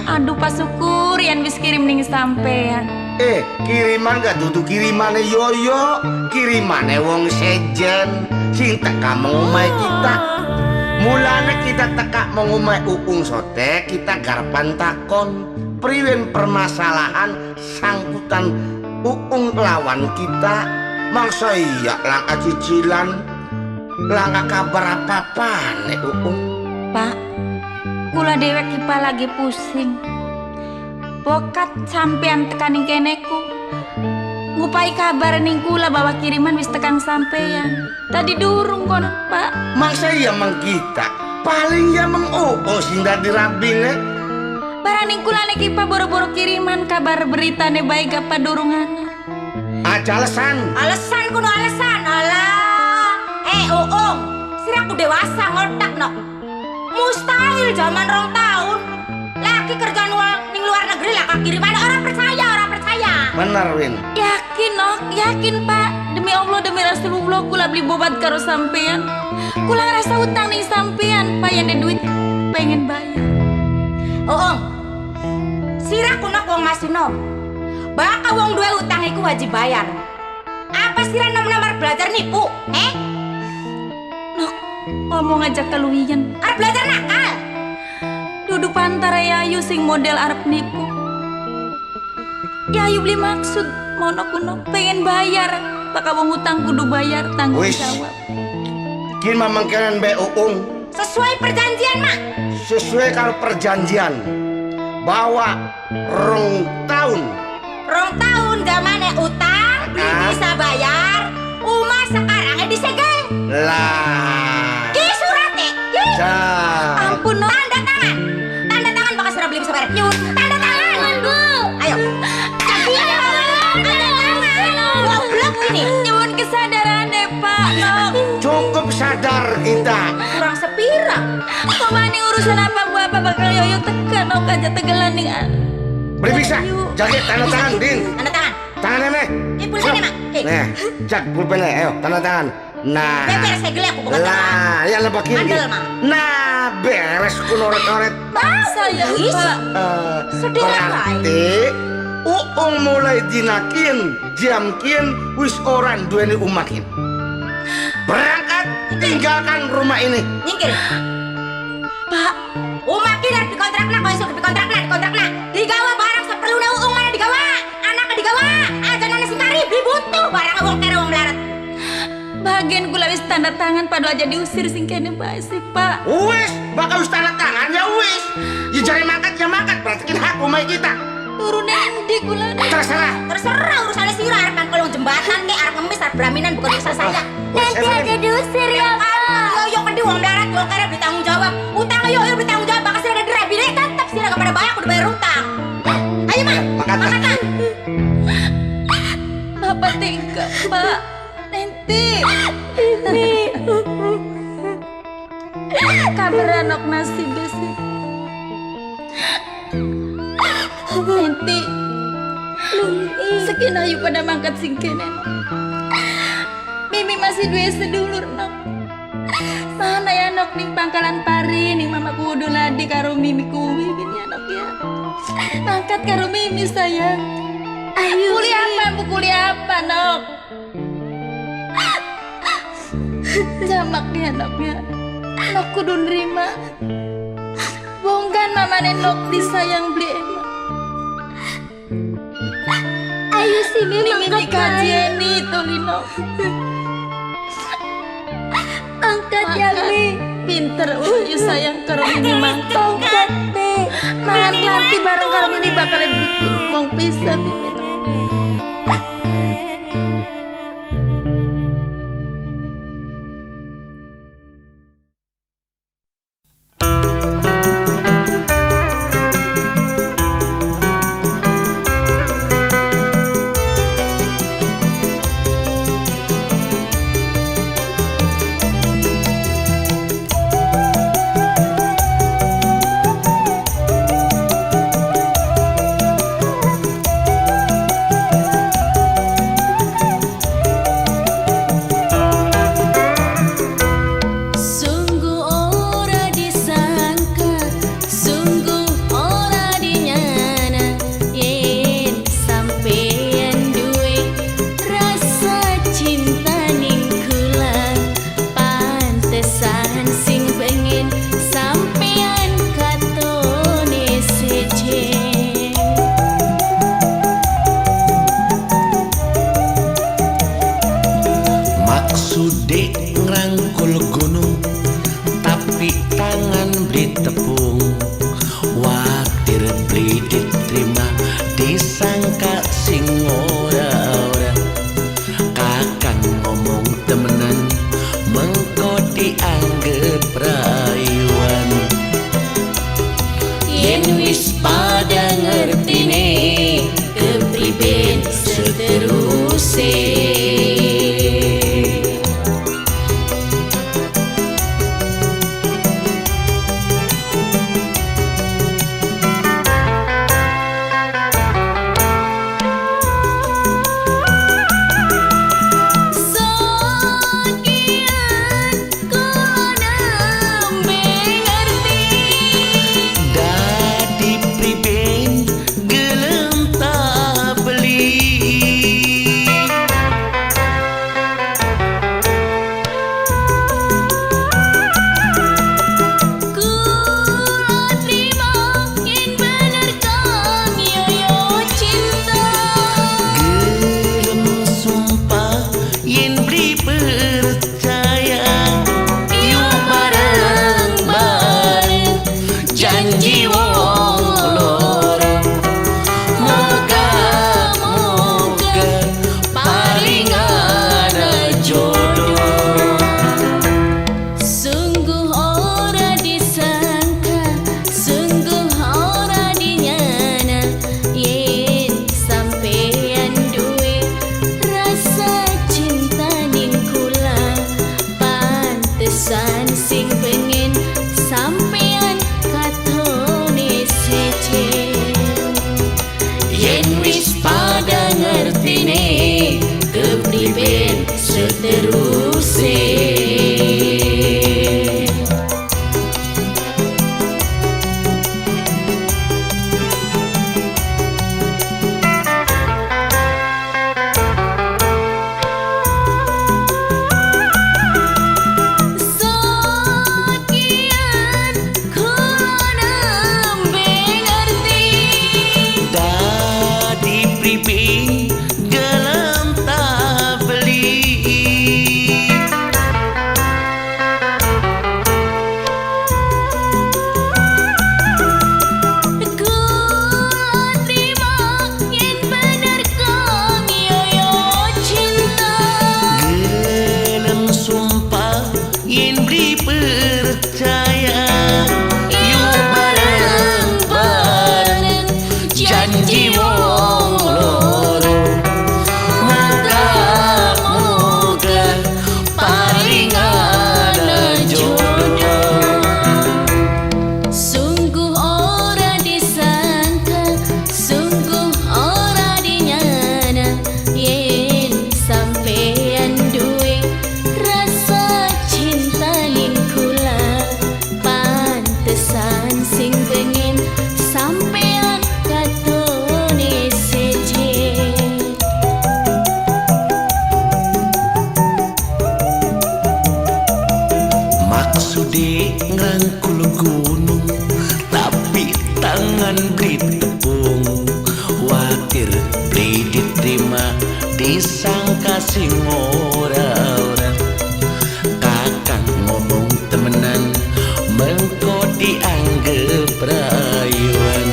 B: Aduh pas syukur yang wis kirim ning sampean.
D: Kiriman gak dudu kirimane Yoyo, kirimane wong sejen sing teka mengumai kita. Mulane kita teka mengumai Uung sote, kita garpan takon priwen permasalahan sangkutan Uung lawan kita. Mangsa iya langka cicilan, langka kabar apa-apa nek Uung.
B: Pak, kula dewek kipa lagi pusing. Bokat sampean tekaning keneku. Ngupai kabar ning kula bahwa kiriman wis tekang sampean. Tadi durung kono, Pak.
D: Mangsa iya mang kita, paling ya mang Uung sing dadi rabine.
B: Baraning kula nek kipa boro-boro kiriman kabar beritane baik apa durungana.
D: Aja alasan.
B: Alasan kuno alasan. Alah. Uung, siraku dewasa ngotak nok. Mustahil zaman 2 tahun. Laki kerjaan ning luar negeri lah kiriman orang percaya.
D: Bener Win.
B: Yakin nok, yakin Pak. Demi Allah demi Rasulullah kula beli bobat karo sampean. Kula ngerasa utang ning sampean, Pak yang ada duit pengen bayar. Uung. Siraku nok wong masuno. Baka wong duwe utang iku wajib bayar. Apa sira nomor belajar nipu? Nok, ngomong aja keluwian. Arep belajar nakal. Duduk pantara Yayu sing model arep nipu. Yayu beli maksud mono kuno pengen bayar. Baka wong utang kudu bayar tanggung
D: Wis.
B: jawab.
D: Kin mamang keren be Uung.
B: Sesuai perjanjian, Mak.
D: Sesuai karo perjanjian bahwa 2 tahun
B: 2 tahun zamane utang belum bisa bayar. Uma sekarangnya disegel.
D: lah.
B: Ki surate, ki. Ampun, no. Tanda tangan. Tanda tangan bakal sira beli bisa bayar. Nyun, tanda tangan. Bu. Ayo. Tanda tangan. Goblok ini. Nyun kesadaran deh, Pak. No.
D: Cukup sadar kita.
B: Kurang sepira. Komani urusan apa bakal Yoyo tekan no kaja tegelan nih.
D: Beri bisa. Jaga tanda tangan, Din.
B: Tanda tangan.
D: Tangannya meh.
B: Pulpennya, Mak. Oke.
D: Nah, jak pulpennya. Ayo, tanda tangan. Nah.
B: Beres segel aku bukan tangan.
D: Lah, ya lebak ini.
B: Andel, Mak.
D: Nah, beres ku noret-noret.
B: Saya Pak. Sedih
D: Berarti Uung mulai dinakin jamkin wis orang duweni umakin. Berangkat tinggalkan rumah ini.
B: Nyingkir. Pak, umakin harus dikontrakna, kau esok dikontrakna. Digawa barang seperlunya Uung mana digawa. Anaknya digawa. Aja nana si kari beli butuh barang wong kere wong melarat. Bagian gula wis tanda tangan pada aja diusir sing kene bae sih, Pak.
D: Wis, bakal wis tanda tangan ya wis. Ya jare mangkat ya mangkat, berarti hak rumah kita.
B: Turun endi gula.
D: Terserah.
B: Terserah urusannya sira arep nang kolong jembatan ke arep ngemis arep braminan bukan urusan saya.
G: Nanti aja diusir ya Pak.
B: Yo kendi wong melarat wong kere bertanggung jawab. Utang yo bertanggung jawab bakal sira ada rabine tetep sira gak pada bayar kudu bayar utang. Ayo, Mak.
D: Makan.
B: Bapak tega, Pak. Nanti. Kabar anak nasi besi. Nanti. Sekian ayu pada mangkat singkene. Mimi masih dua sedulur, Nok. Mana ya Nok ning pangkalan pari ning mama kudu ladi karo Mimi kuwi gini ya Nok ya. Angkat karo Mimi sayang. Ayo. Kuliah apa Nok? Jamak dia Noknya. Nok kudu nerima. Bongkan mama Nok disayang beli emak.
G: Ayo sini
B: Mimi
G: mangkat
B: kajian itu Lino.
G: angkat ya Mi.
B: Pinter uyu sayang karo Mimi mangkat.
G: Angkat Mi.
B: Nanti bareng karo Mimi bakal bikin mong pisah Mimi.
H: Maksude ngrangkul gunung tapi tangan beli tepung, watir beli diterima disangka sing ora-ora. Kakang ngomong temenan mengko dianggep rayuan. Yen wis pada ngertine kepriben seteruse. Disangka sing ora-ora. Kakang ngomong temenan mengko dianggep rayuan.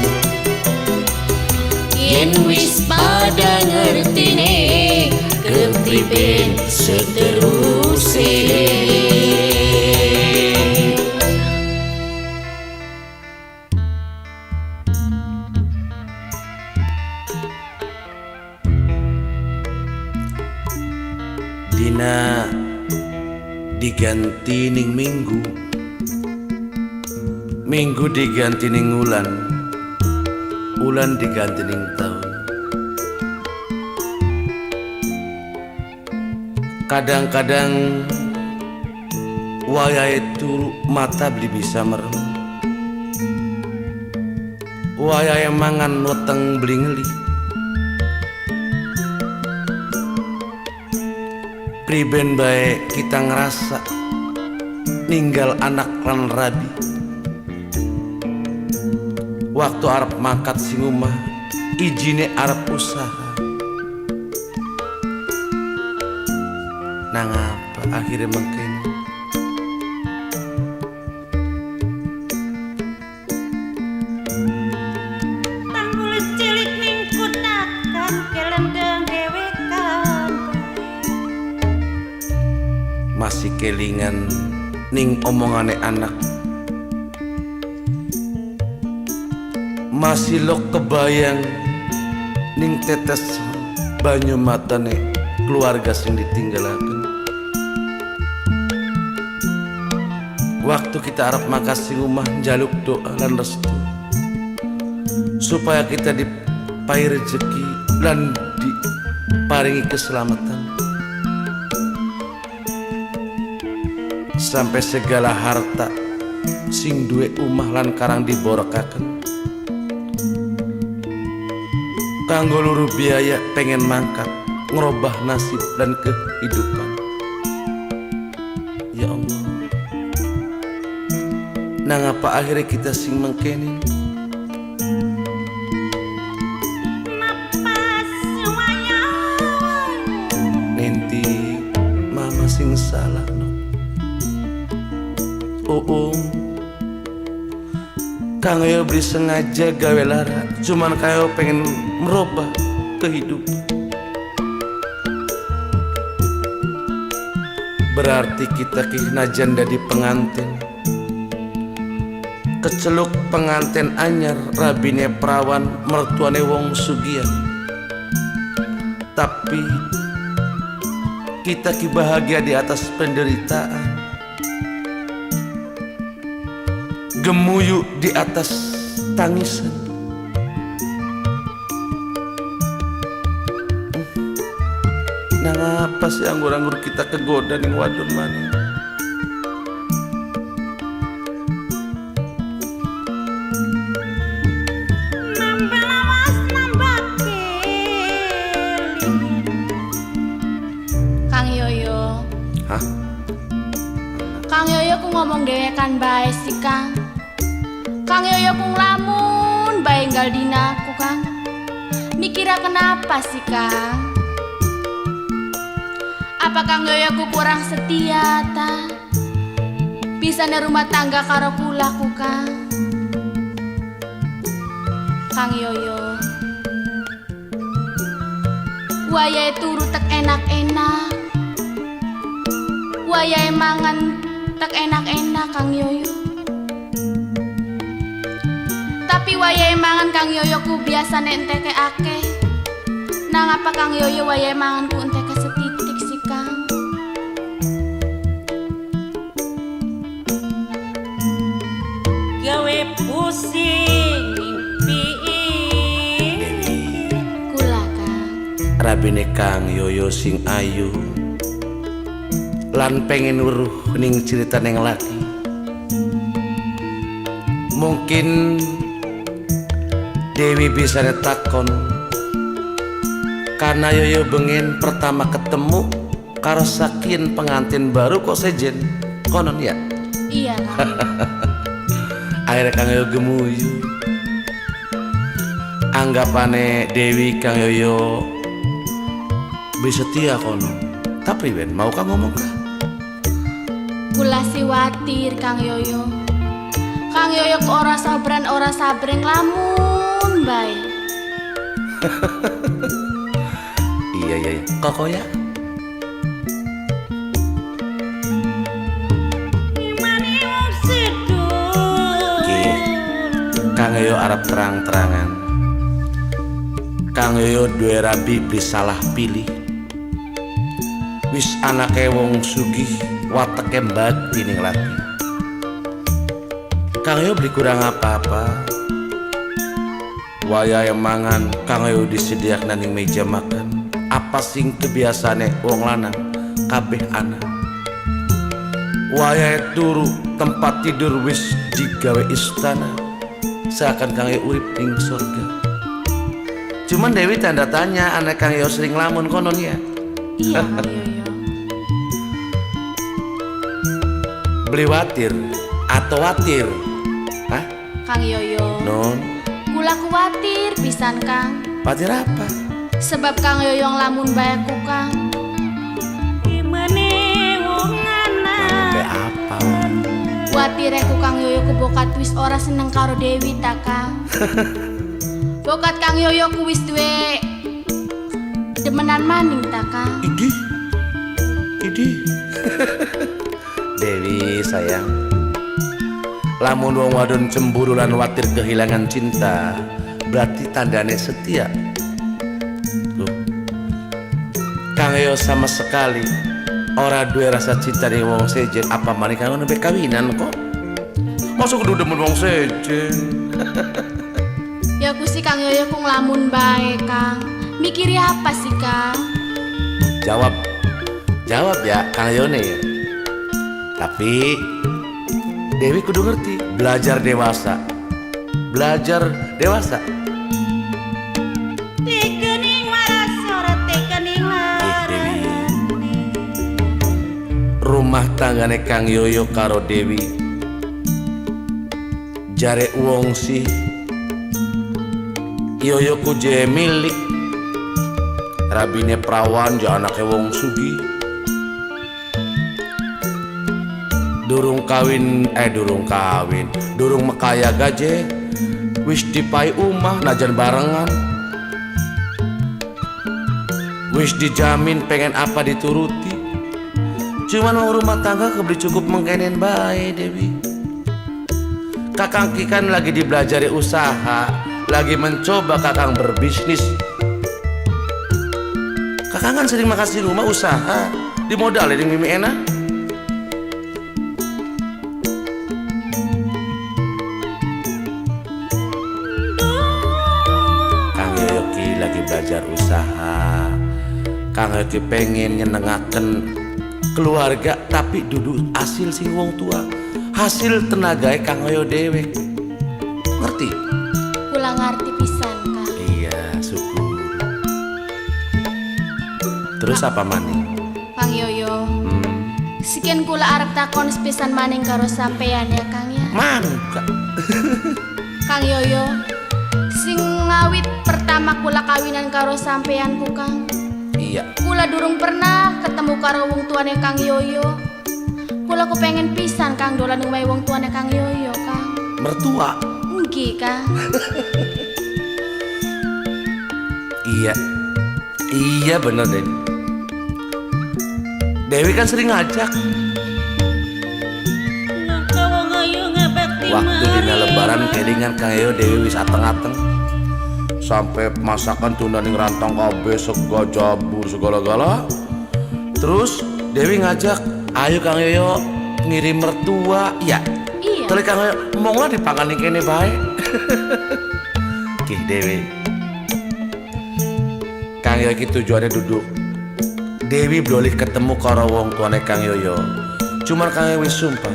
H: Yen wis pada ngertine kepriben seteruse. Dina diganti ning minggu, minggu diganti ning ulan, ulan diganti ning tahun. Kadang-kadang wayahe turu mata beli bisa merem, wayahe mangan weteng beli ngeli. Priben bae kita ngerasa ninggal anak lan rabi. Waktu arep mangkat sing omah, ijine arep usaha. Nang apa akhirnya mengkene.
B: Tanggul cilik ning kutakan kelendeng dewekan.
H: Masih kelingan ning omongane anak. Masih lo kebayang ning tetes banyu matane keluarga sing ditinggalaken. Waktu kita arep makasih rumah jaluk doa lan restu supaya kita dipai rezeki lan diparingi keselamatan. Sampai segala harta sing duwe umah lan karang diborakaken. Kanggo luru biaya pengen mangkat ngerubah nasib dan kehidupan. Ya Allah, nang apa akhirnya kita sing mengkene. Nanti mama sing salah no. Kang yo beli sengaja gawe lara, cuman kayo pengen merubah kehidupan. Berarti kita kihnajan dari pengantin, keceluk pengantin anyar, rabine perawan, mertuane wong sugian. Tapi kita ki bahagia di atas penderitaan, gemuyu di atas tangisan. Nang apa sih anggur-anggur kita kegoda ning wadon maning.
C: Kang Yoyo.
H: Hah?
C: Kang Yoyo ku ngomong dewekan bae sih Kang. Kang Yoyo ku nglamun bae nggal dinaku Kang. Mikira kenapa sih Kang? Apa Kang Yoyo ku kurang setia ta? Pisane rumah tangga karo kula ku Kang. Kang Yoyo, wayahe turu tek enak-enak, wayahe mangan tek enak-enak Kang Yoyo. Tapi wayahe mangan Kang Yoyo ku biasane enteke akeh. Nang apa Kang Yoyo wayahe mangan ku enteke setitik sih Kang?
B: Gawe pusing mimpi.
C: Kula Kang.
H: Rabine Kang Yoyo sing ayu lan pengen weruh ning cerita neng laki. Mungkin Dewi bisa netakon karena Yoyo bengen pertama ketemu karo sakin pengantin baru kok sejen konon ya.
C: Iya Kang.
H: Akhirnya Kang Yoyo gemuyu. Anggapane Dewi Kang Yoyo bisa setia kono. Tapi Ben mau Kang ngomong Kang?
C: Kula siwatir Kang Yoyo. Kang Yoyo ku ora sabreng lamun bae.
H: Iya. Koko ya. Kang Yoyo arep terang-terangan. Kang Yoyo duwe rabi beli salah pilih. Wis anake wong sugih, wateke bakti ning laki. Kang Yoyo beli kurang apa-apa. Wayahe mangan Kang Yoyo disediakan ning meja makan. Apa sing kebiasaane wong lanang kabeh ana. Wayahe turu tempat tidur wis digawe istana. Seakan Kang Yoyo urip ning surga. Cuman Dewi tanda tanya, anak Kang Yoyo sering lamun konon ya.
C: Iya Kang Yoyo.
H: Beli watir atau watir? Hah?
C: Kang Yoyo.
H: Non,
C: Kula kuwatir pisan Kang.
H: watir apa?
C: Sebab Kang Yoyo nglamun bae ku Kang.
B: Gimana
C: Yoyo ku bokat wis ora seneng karo Dewi ta Kang. Bokat Kang Yoyo ku wis duwe demenan maning ta Kang.
H: Idi. Dewi sayang, lamun wong wadon cemburu lan watir kehilangan cinta, berarti tandane setia. Loh, Kang Yoyo sama sekali ora duwe rasa cinta ning wong sejen, apa maneh kang nembe kawinan kok. Masuk kudu demen wong sejen.
C: Ya ku sih Kang Yoyo ku ngelamun bae Kang. Mikiri apa sih Kang?
H: Jawab ya Kang Yone ya. Tapi Dewi kudu ngerti, belajar dewasa.
B: Tikening waras sorot tikening
H: Dewi, rumah tanggane Kang Yoyo karo Dewi jare wong sih Yoyo ku je milik rabine prawan ja anake wong sugih. Durung mekaya gaje wis dipai umah najan barengan, wis dijamin pengen apa dituruti. Cuman mau rumah tangga kebeli cukup mengkenen bae Dewi. Kakang Kikan lagi dibelajari usaha, lagi mencoba kakang berbisnis. Kakang kan sering makasih rumah usaha dimodalin di Mimi Ena. Lagi belajar usaha, Kang Yoyo pengen nyenengaken keluarga tapi duduk hasil sing wong tua, hasil tenagae Kang Yoyo dewe. Ngerti?
C: Kula ngarti pisan Kang.
H: Iya, syukur. Terus apa maning?
C: Kang Yoyo. Sekian kula arep takon sepisan maning karo sampeyan ya Kang ya.
H: Mangga.
C: Kang Yoyo, sing ngawit pertama kula kawinan karo sampeyanku Kang.
H: Iya.
C: Kula durung pernah ketemu karo wong tuane Kang Yoyo. Kula kepengen pisan Kang dolan omahe wong tuane Kang Yoyo Kang.
H: Mertua.
C: Nggih Kang.
H: Iya bener deh. Dewi kan sering ngajak. Waktu dina lebaran kelingan Kang Yoyo Dewi wis ateng-ateng. Sampai masakan tunda ning rantang kabeh sego jabur segala-gala. Terus Dewi ngajak, ayo Kang Yoyo ngirim mertua. Iya. Terus Kang Yoyo monglah dipangan ning kene bae. Kih Dewi. Kang Yoyo iki tujuannya duduk. Dewi boleh ketemu karo wong tuane Kang Yoyo. Cuman Kang Yoyo wis sumpah,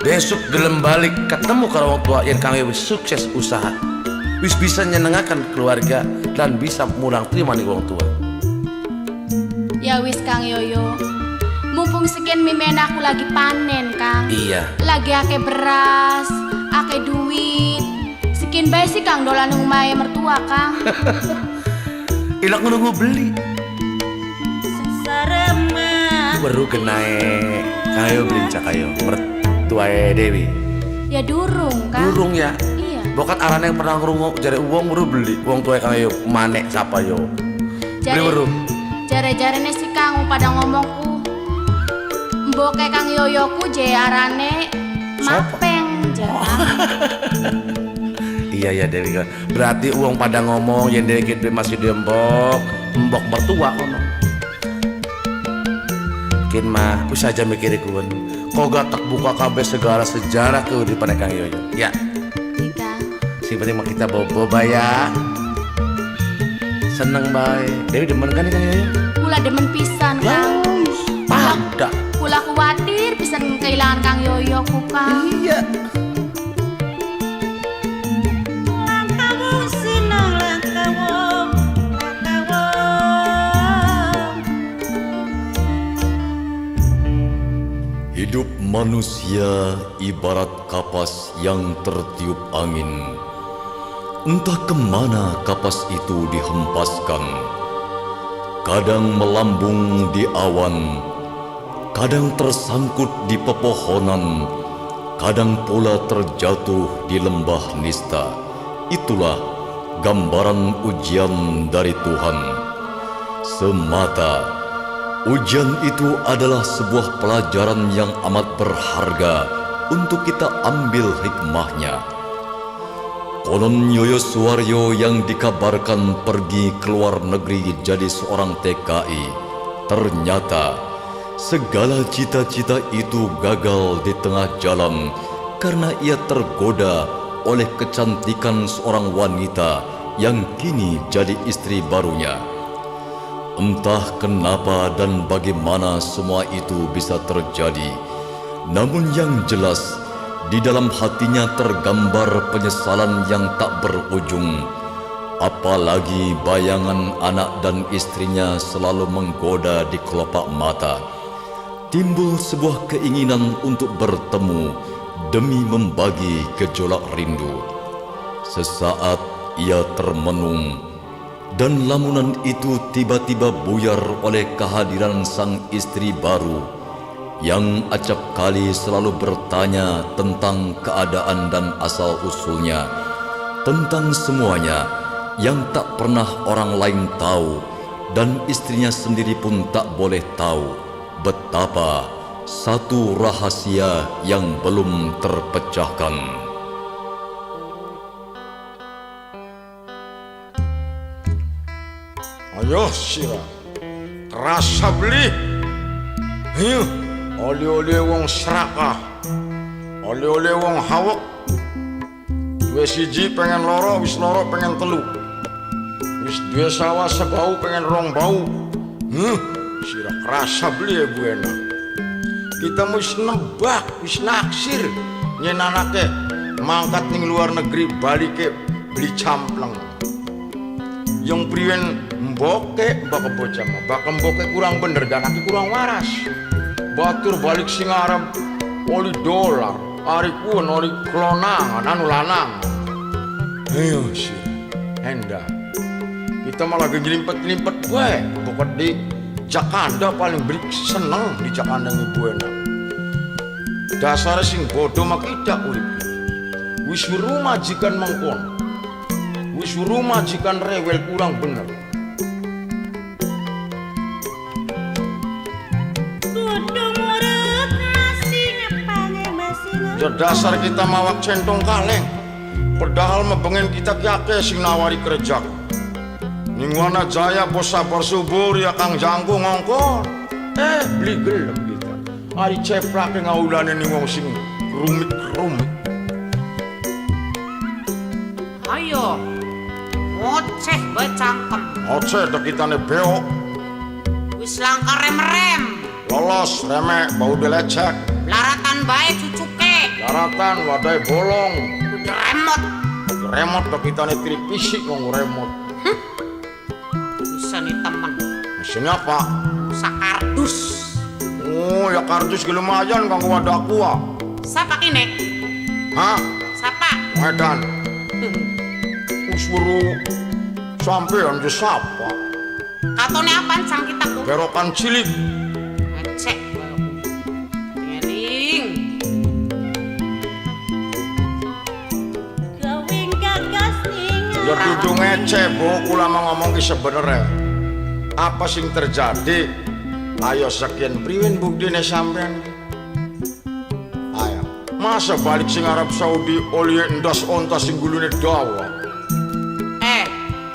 H: besok gelem balik ketemu karo wong tua yang Kang Yoyo wis sukses usaha. Wis bisa nyenengakan keluarga dan bisa mulang terima nih wong tua.
C: Ya wis Kang Yoyo. Mumpung sekian mimen aku lagi panen Kang.
H: Iya.
C: Lagi ake beras, ake duit. Sekian bae sih Kang dolan nang omahe mertua Kang.
H: Ilak nunggu beli. Baru kenae kayo belincak kayo mertua Dewi.
C: Ya durung Kang.
H: Durung ya.
C: Iya.
H: Bokat arane yang pernah ngrungok jare uang baru beli wong tua kayo manek sapa yo. Beli baru.
C: Jare-jarene si Kang pada ngomongku. Mboke Kang Yoyoku je arane mapeng jarang.
H: Iya ya Dewi kan. Berarti uang pada ngomong yang Dewi gitu masih diembok, mbok mertua ngomong. Kin mah wis aja mikir kuwen. Kok gak tak buka kabeh segala sejarah kehidupan Kang Yoyo. Ya.
C: Ika.
H: Si penting mah kita boba ya. Seneng bae. Dewi demen kan Kang Yoyo?
C: Kula demen pisan Kang.
H: Pada.
C: Kula kuwatir pisan kehilangan Kang Yoyo ku Kang.
H: Iya.
E: Hidup manusia ibarat kapas yang tertiup angin. Entah kemana kapas itu dihempaskan. Kadang melambung di awan, kadang tersangkut di pepohonan, kadang pula terjatuh di lembah nista. Itulah gambaran ujian dari Tuhan. Semata ujian itu adalah sebuah pelajaran yang amat berharga untuk kita ambil hikmahnya. Konon Yoyo Suwaryo yang dikabarkan pergi ke luar negeri jadi seorang TKI, ternyata segala cita-cita itu gagal di tengah jalan karena ia tergoda oleh kecantikan seorang wanita yang kini jadi istri barunya. Entah kenapa dan bagaimana semua itu bisa terjadi, namun yang jelas di dalam hatinya tergambar penyesalan yang tak berujung. Apalagi bayangan anak dan istrinya selalu menggoda di kelopak mata. Timbul sebuah keinginan untuk bertemu demi membagi gejolak rindu. Sesaat ia termenung, dan lamunan itu tiba-tiba buyar oleh kehadiran sang istri baru yang acap kali selalu bertanya tentang keadaan dan asal-usulnya, tentang semuanya yang tak pernah orang lain tahu, dan istrinya sendiri pun tak boleh tahu betapa satu rahasia yang belum terpecahkan.
A: Ayo sira, kerasa beli. Ayo, oleh-oleh wong serakah, oleh-oleh wong hawek. Dua siji pengen loro, wis loro pengen telu. Wis dua sawah sebau pengen rong bau. Sira kerasa beli ya Bu Ena. Kita wis nebak, wis naksir nyenanake mangkat ning luar negeri balike beli campleng. Yang priwen mboke mbak bocah mah, bakal mboke kurang bener dan aku kurang waras. Batur balik sing Arab, oli dolar, ari kuon, oli klonangan, anu lanang. Ayo sih, henda. Kita malah gelimpet-gelimpet gue, pokok di Jakanda paling beri seneng di Jakanda Ibu Ena. Dasar sing bodoh mak kita urip. Wis rumah majikan mengkon, wis rumah majikan rewel kurang bener. Dasar kita mawak centong kaleng, padahal mebengen kita kiake sing nawari kerja. Ning wana jaya bos sabar subur ya kang jangku ngongkon. Beli gelem kita. Ari ceplake ngaulane ning wong sing rumit-rumit.
F: Ayo, ngoceh bae cangkem.
A: Oceh dak kitane beok.
F: Wis langkah rem-rem.
A: Lolos remek bau delecek.
F: Laratan bae cucuke.
A: Daratan wadai bolong.
F: Udah remot.
A: Remote dak kitane trip fisik ngomong remote.
F: Bisa nih temen.
A: Mesinnya apa?
F: Usa kardus.
A: Oh ya kardus lumayan kanggo wadah gua.
F: Siapa kini?
A: Hah?
F: Siapa?
A: Medan. Usuru sampean je sapa?
F: Katone apaan sang kita ku?
A: Berokan cilik.
F: Ngecek. Tering.
G: Gawing gagas ningan.
A: Ya dudu ngece, Bu. Kula mau ngomong ki sebenere. Apa sing terjadi? Ayo sekian priwen buktine sampean. Ayo. Masa balik sing Arab Saudi oli endas onta sing gulune dawa.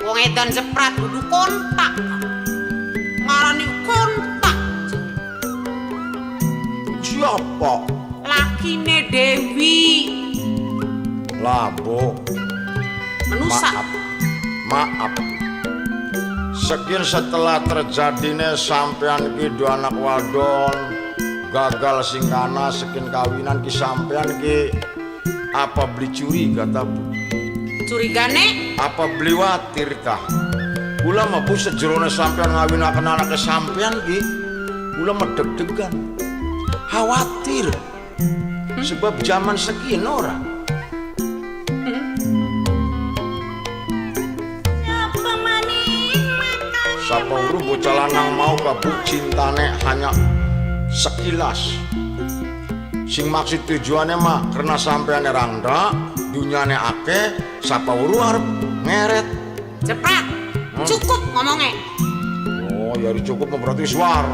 F: Wong edan jeprat kudu kontak. Ngarani kontak.
A: Siapa?
F: Lakine Dewi.
A: Lah, Bu.
F: Menusa.
A: Maaf. Sekian setelah terjadinya sampean ki dua anak wadon gagal sing kana sekian kawinan ki sampean ki apa beli curiga ta Bu?
F: Curigane?
A: Apa beli watir tah? Kula mah Bu sejerone sampean ngawinaken anake sampean ki kula mah deg-degan. Khawatir. Sebab zaman sekian ora. Sapa uru bocah lanang mau kabuk cintane hanya sekilas. Sing maksud tujuannya mah karena sampean rangda, dunyane akeh, sapa uru arep ngeret.
F: Cepet, cukup ngomongnya.
A: Oh, ya cukup mah berarti suar.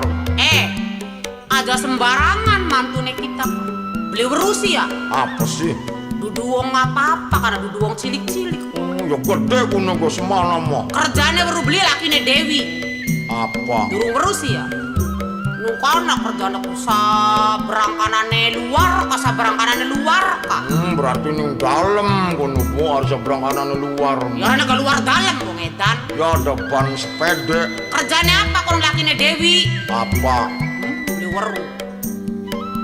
F: Aja sembarangan mantune kita. Beli berusi ya?
A: Apa sih?
F: Dudu wong apa-apa karena dudu wong cilik-cilik.
A: Ya gede kuno gue semalam mah.
F: Kerjanya baru beli lakine Dewi.
A: Apa?
F: Durung berusi ya? Nukana kerjanya kusa berangkanane luar, kasa berangkanane luar kah?
A: Berarti ning dalem kuno bu harus berangkanan luar.
F: Ya ana keluar dalam wong edan.
A: Ya depan sepeda.
F: Kerjanya apa kalau lakine Dewi?
A: Apa?
F: Beli weru.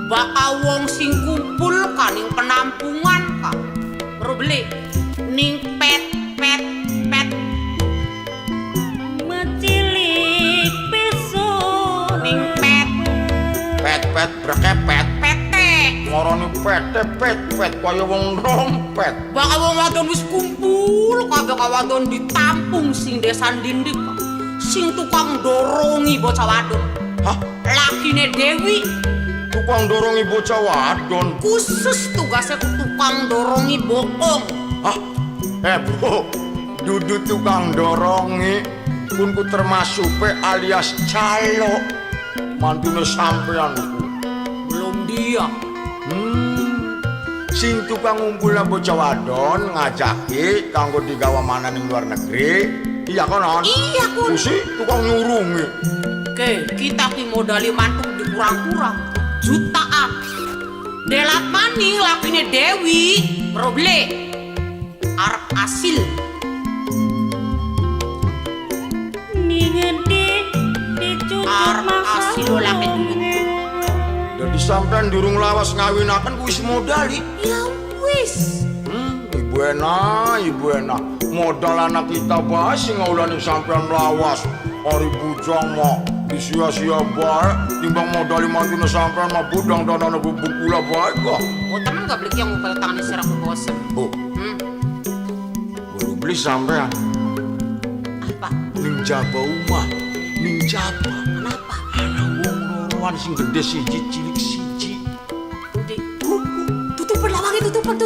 F: Bakal wong sing kumpul kan ning penampungan kah? Baru beli ning pet
B: Mecilik pisun
F: ning pet
A: Pet brekepet.
F: pete.
A: Ngorone pet kaya wong rompet.
F: Bakal wong wadon wis kumpul kabeh wadon ditampung sing desa Dindik kah? Sing tukang dorongi bocah wadon.
A: Hah?
F: Lakine Dewi
A: Tukang dorongi bocah wadon.
F: khusus tugasnya tukang dorongi bokong.
A: Hah? Bu, dudu tukang dorongi kunku termasuk alias calo mantune sampean ku.
F: Belum dia.
A: Sing tukang ngumpulna bocah wadon ngajaki kanggo digawa mana ning luar negeri. Iya konon?
F: Iya kun.
A: Ku sih tukang nyurungi.
F: Oke, kita ki modali mantuk dikurang-kurang jutaan. Delat maning lakine Dewi roble arep asil.
B: ningedi dicucuk
F: Arep asil laki duit.
A: Jadi sampean durung lawas ngawinaken ku wis modali.
F: Ya wis.
A: Ibu enak. Modal anak kita bae sing ngaulani sampean lawas. Ari bujang mah disia-sia bae timbang modali mantune sampean mah budang danane bubuk kula bae kok.
F: Oh temen gak beli yang ngupel tangan serap bosen.
A: Oh, baru beli sampean
F: Apa?
A: ning jaba omah. Ning jaba.
F: Kenapa?
A: Ana wong loroan sing gede siji cilik siji.
F: Udah. Tutupan lawangi tutupan.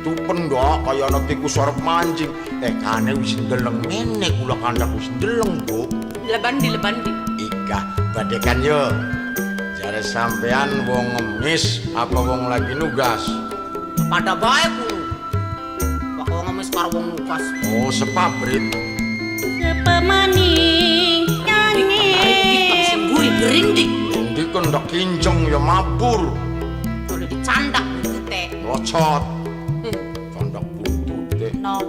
A: Tupen dak kaya ana tikus arep mancing. Tekane wis ndeleng nenek kula kandak wis ndeleng, Bu.
F: Lebandi.
A: Ika badekan yo. Jare sampean wong ngemis apa wong lagi nugas?
F: Pada bae kulo. Bakal ngemis karo wong nugas.
A: Oh, sepabrit.
B: sepemaning nyanyi
F: Kita sing guri gerindik.
A: Ndi kendak kinceng ya mabur.
F: Kalau dicandak teh.
A: Locot. Kandak buntut deh.
B: no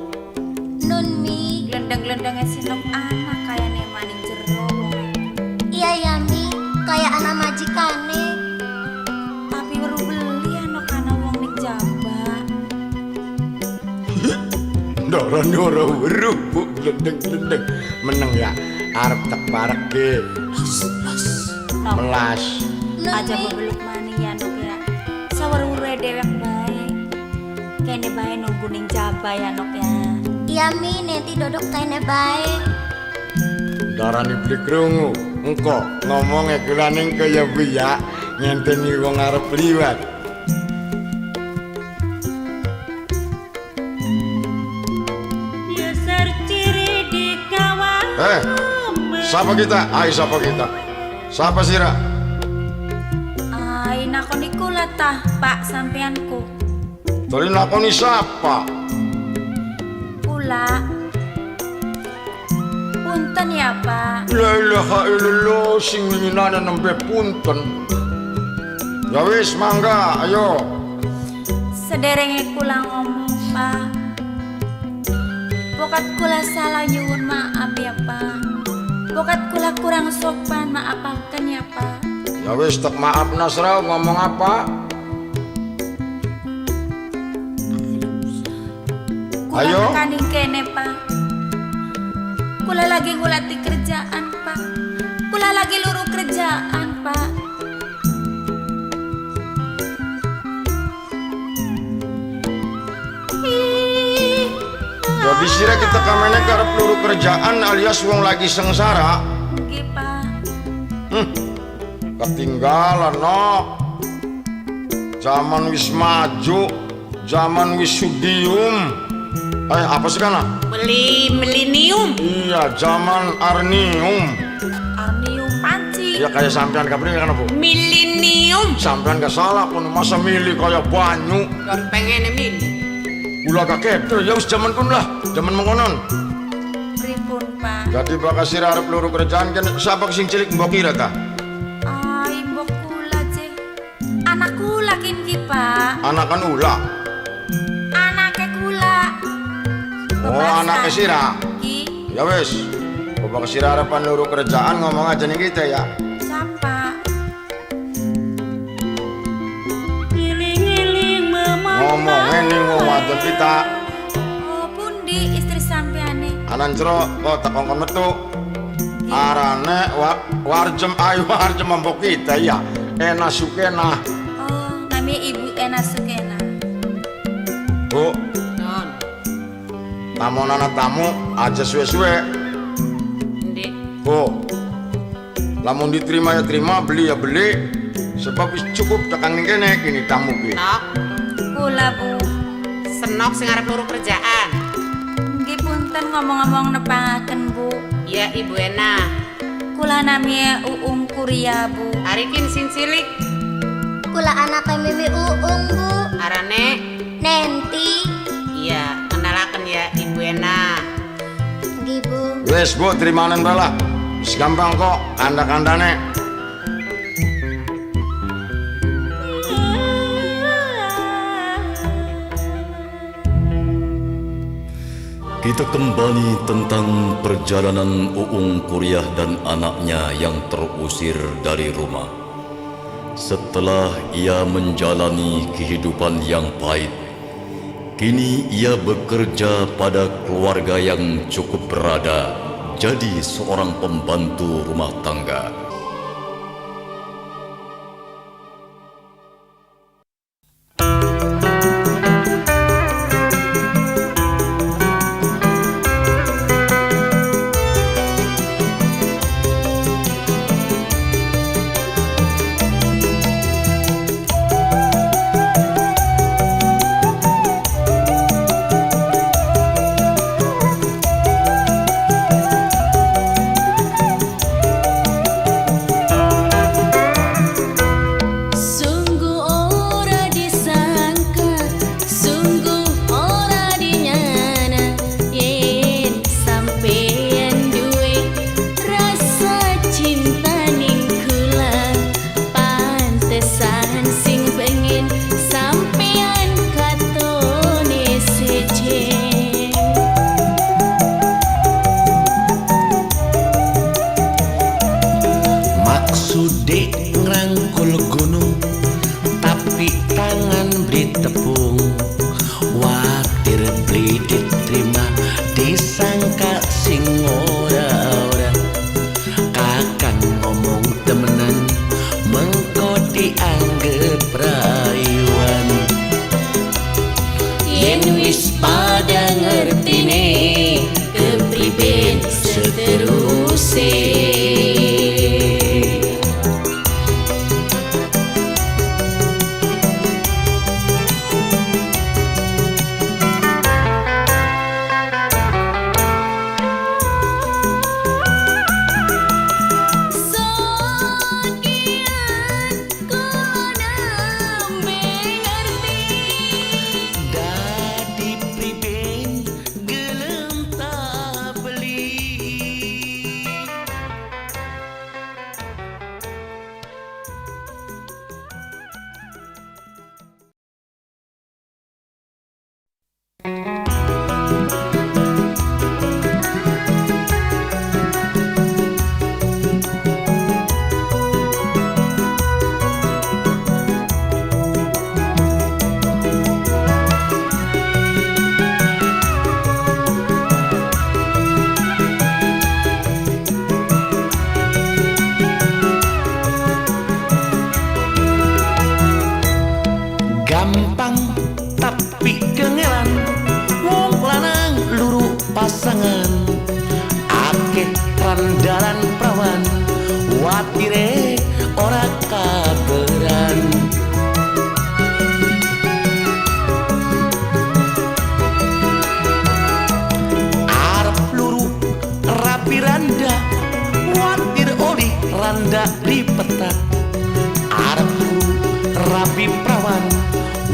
G: Nun Mi.
B: glendeng-glendengnya sinok anak kayaknya maning jero
G: Iya ya Mi, kayak anak majikane.
B: tapi baru beli anak wong ning jaba.
A: Ndorone ora weruh, Bu. Glendeng-glendeng. Meneng ya. Arep tek parek ge.
B: No
A: Melas.
G: Nun
B: aja
G: Mi.
B: bebeluk maning ya nok ya sawer-ure dewek bae kene bae nunggu ning jaba ya nok ya.
G: Iya Mi, nanti dodok kayaknya baik.
A: Darani beli krungu. Engko ngomongnya kulaning kaya biya ngenteni wong arep liwat.
B: Dasar ciri di kawan.
A: Siapa kita? Siapa kita? Siapa sira?
B: Ai nakon iku lah tah Pak sampeanku.
A: Tadi nakoni siapa?
B: Kula. Punten ya Pak.
A: La ilaha illallah sing winginane nembe punten. Ya wis mangga, ayo.
B: Sederenge kula ngomong Pak. Pokat kula salah nyuwun maaf ya Pak. Pokat kula kurang sopan maafaken ya Pak.
A: Ya wis tek maaf Nasra ngomong apa?
B: Kula
A: Ayo.
B: tekaning kene Pak. Kula lagi ngulati kerjaan Pak. Kula lagi luru kerjaan Pak.
A: Jadi sira kita kamene karep luru kerjaan alias wong lagi sengsara.
B: Nggih Pak.
A: Ketinggalan nok.
I: Zaman wis maju, zaman wis sudium. Apa sih kana?
F: Milenium.
I: Iya, zaman arnium.
B: Arnium panci.
I: Ya kayak sampean kapan kan Bu?
F: Milenium.
I: Sampean gak salah pun masa milih kayak banyu.
F: Don pengen milih.
I: Ulah kakek tuh ya wis zaman kun lah, zaman mengkonon.
B: Pripun, Pak?
I: Jadi bakal sira arep luru kerjaan kan siapa sing cilik mbok kira ta?
B: Ibu kula je. Anak kula ki, Pak.
I: Anakan ulah.
B: Anake kula.
I: Oh, anaknya sira.
B: Ki,
I: Ya wis. Bapak sira arepan luru kerjaan ngomong aja nih kita ya.
B: siapa? Ngiling-ngiling
I: Ngomongnya nih wong wadon kita.
B: Oh, pundi istri sampeane?
I: Anan cero kok tak kongkon metu. Arane warjem ayu warjem mbok kita ya. Enak sukena.
B: Oh, namanya Ibu Ena Sukena.
I: Bu,
F: Non.
I: tamu anak tamu aja suwe-suwe.
F: Ndek.
I: Bu, lamun diterima ya terima, beli ya beli. Sebab wis cukup tekan ning kene kini tamu ki.
F: Nok.
B: Kula, Bu.
F: Senok sing arep luru kerjaan.
B: Nggih punten ngomong-ngomong nepangaken, Bu.
F: Ya Ibu Ena.
B: Kula namanya Uung Kuria, Bu.
F: Arikin sing cilik.
G: Kula anaknya Mimi Uung, Bu.
F: Arane.
G: Nenti.
F: Iya, kenalaken ya Ibu Ena.
G: Nggih, Bu.
I: Wes Bu, terimanen bae lah. Wis gampang kok kanda-kandane.
E: Kita kembali tentang perjalanan Uung Kuryah dan anaknya yang terusir dari rumah. Setelah ia menjalani kehidupan yang pahit, kini ia bekerja pada keluarga yang cukup berada, jadi seorang pembantu rumah tangga.
C: Sungguh ora disangka, sungguh ora dinyana, yen sampeyan duwe rasa cinta ning kula. Pantesan sing pengen sampeyan katone sejen.
H: Maksude ngrangkul gunung tapi tangan beli tepung. Watir beli diterima disangka sing ora-ora. Kakan ngomong temenan mengko dianggep rayuan. Yen wis pada ngertine kepriben seteruse.
C: Sekian kula nambe ngerti.
H: Dadi pribe rapi prawan,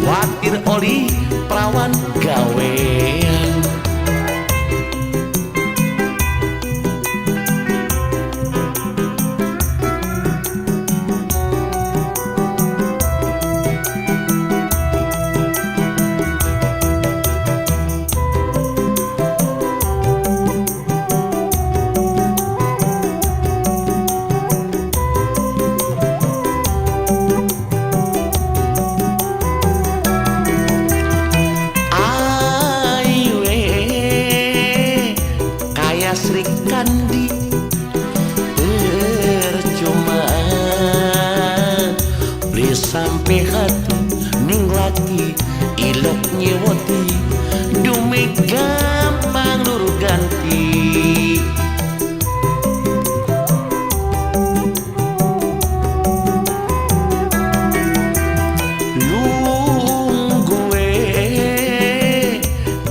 H: watir oli prawan gawean. Sri Kandi percuma beli sampai hati ning laki ilok nyewoti dumi gampang luru ganti. Lung gue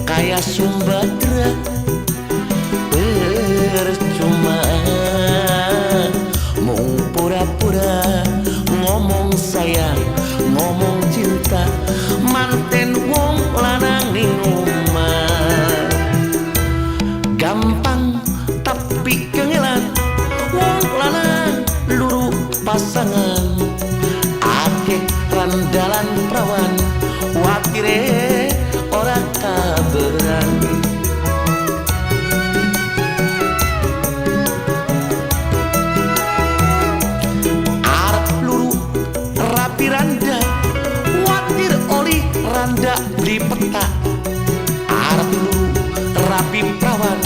H: kayak Sumbadra percuma mau pura-pura ngomong sayang, ngomong cinta, manten wong lanang ning omah. Gampang tapi kengelan wong lanang luru pasangan. Akeh randalan prawan watire ora kaberan. Randa watir oli randa beli peta arep lu rapi prawan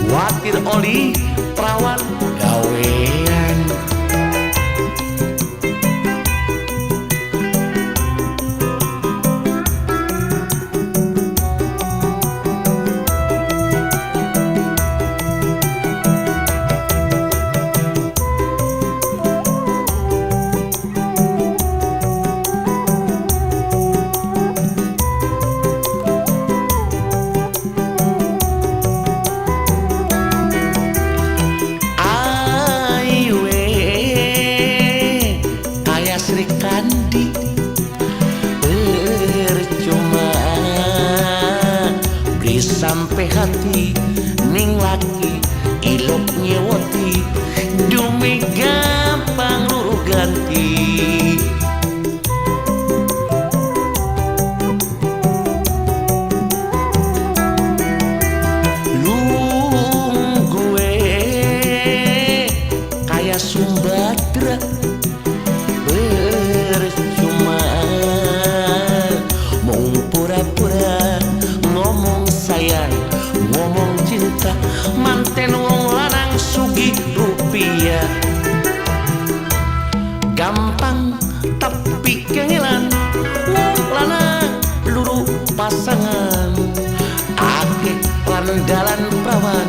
H: watir oli prawan gawean. Sri Kandi percuma beli sampai hati ning laki ilok nyewoti dumi gampang luru ganti. Lung gue kayak Sumbadra percuma mau pura-pura ngomong sayang, ngomong cinta, manten wong lanang sugih rupiah. Gampang tapi kengelan wong lanang luru pasangan. Akeh randalan prawan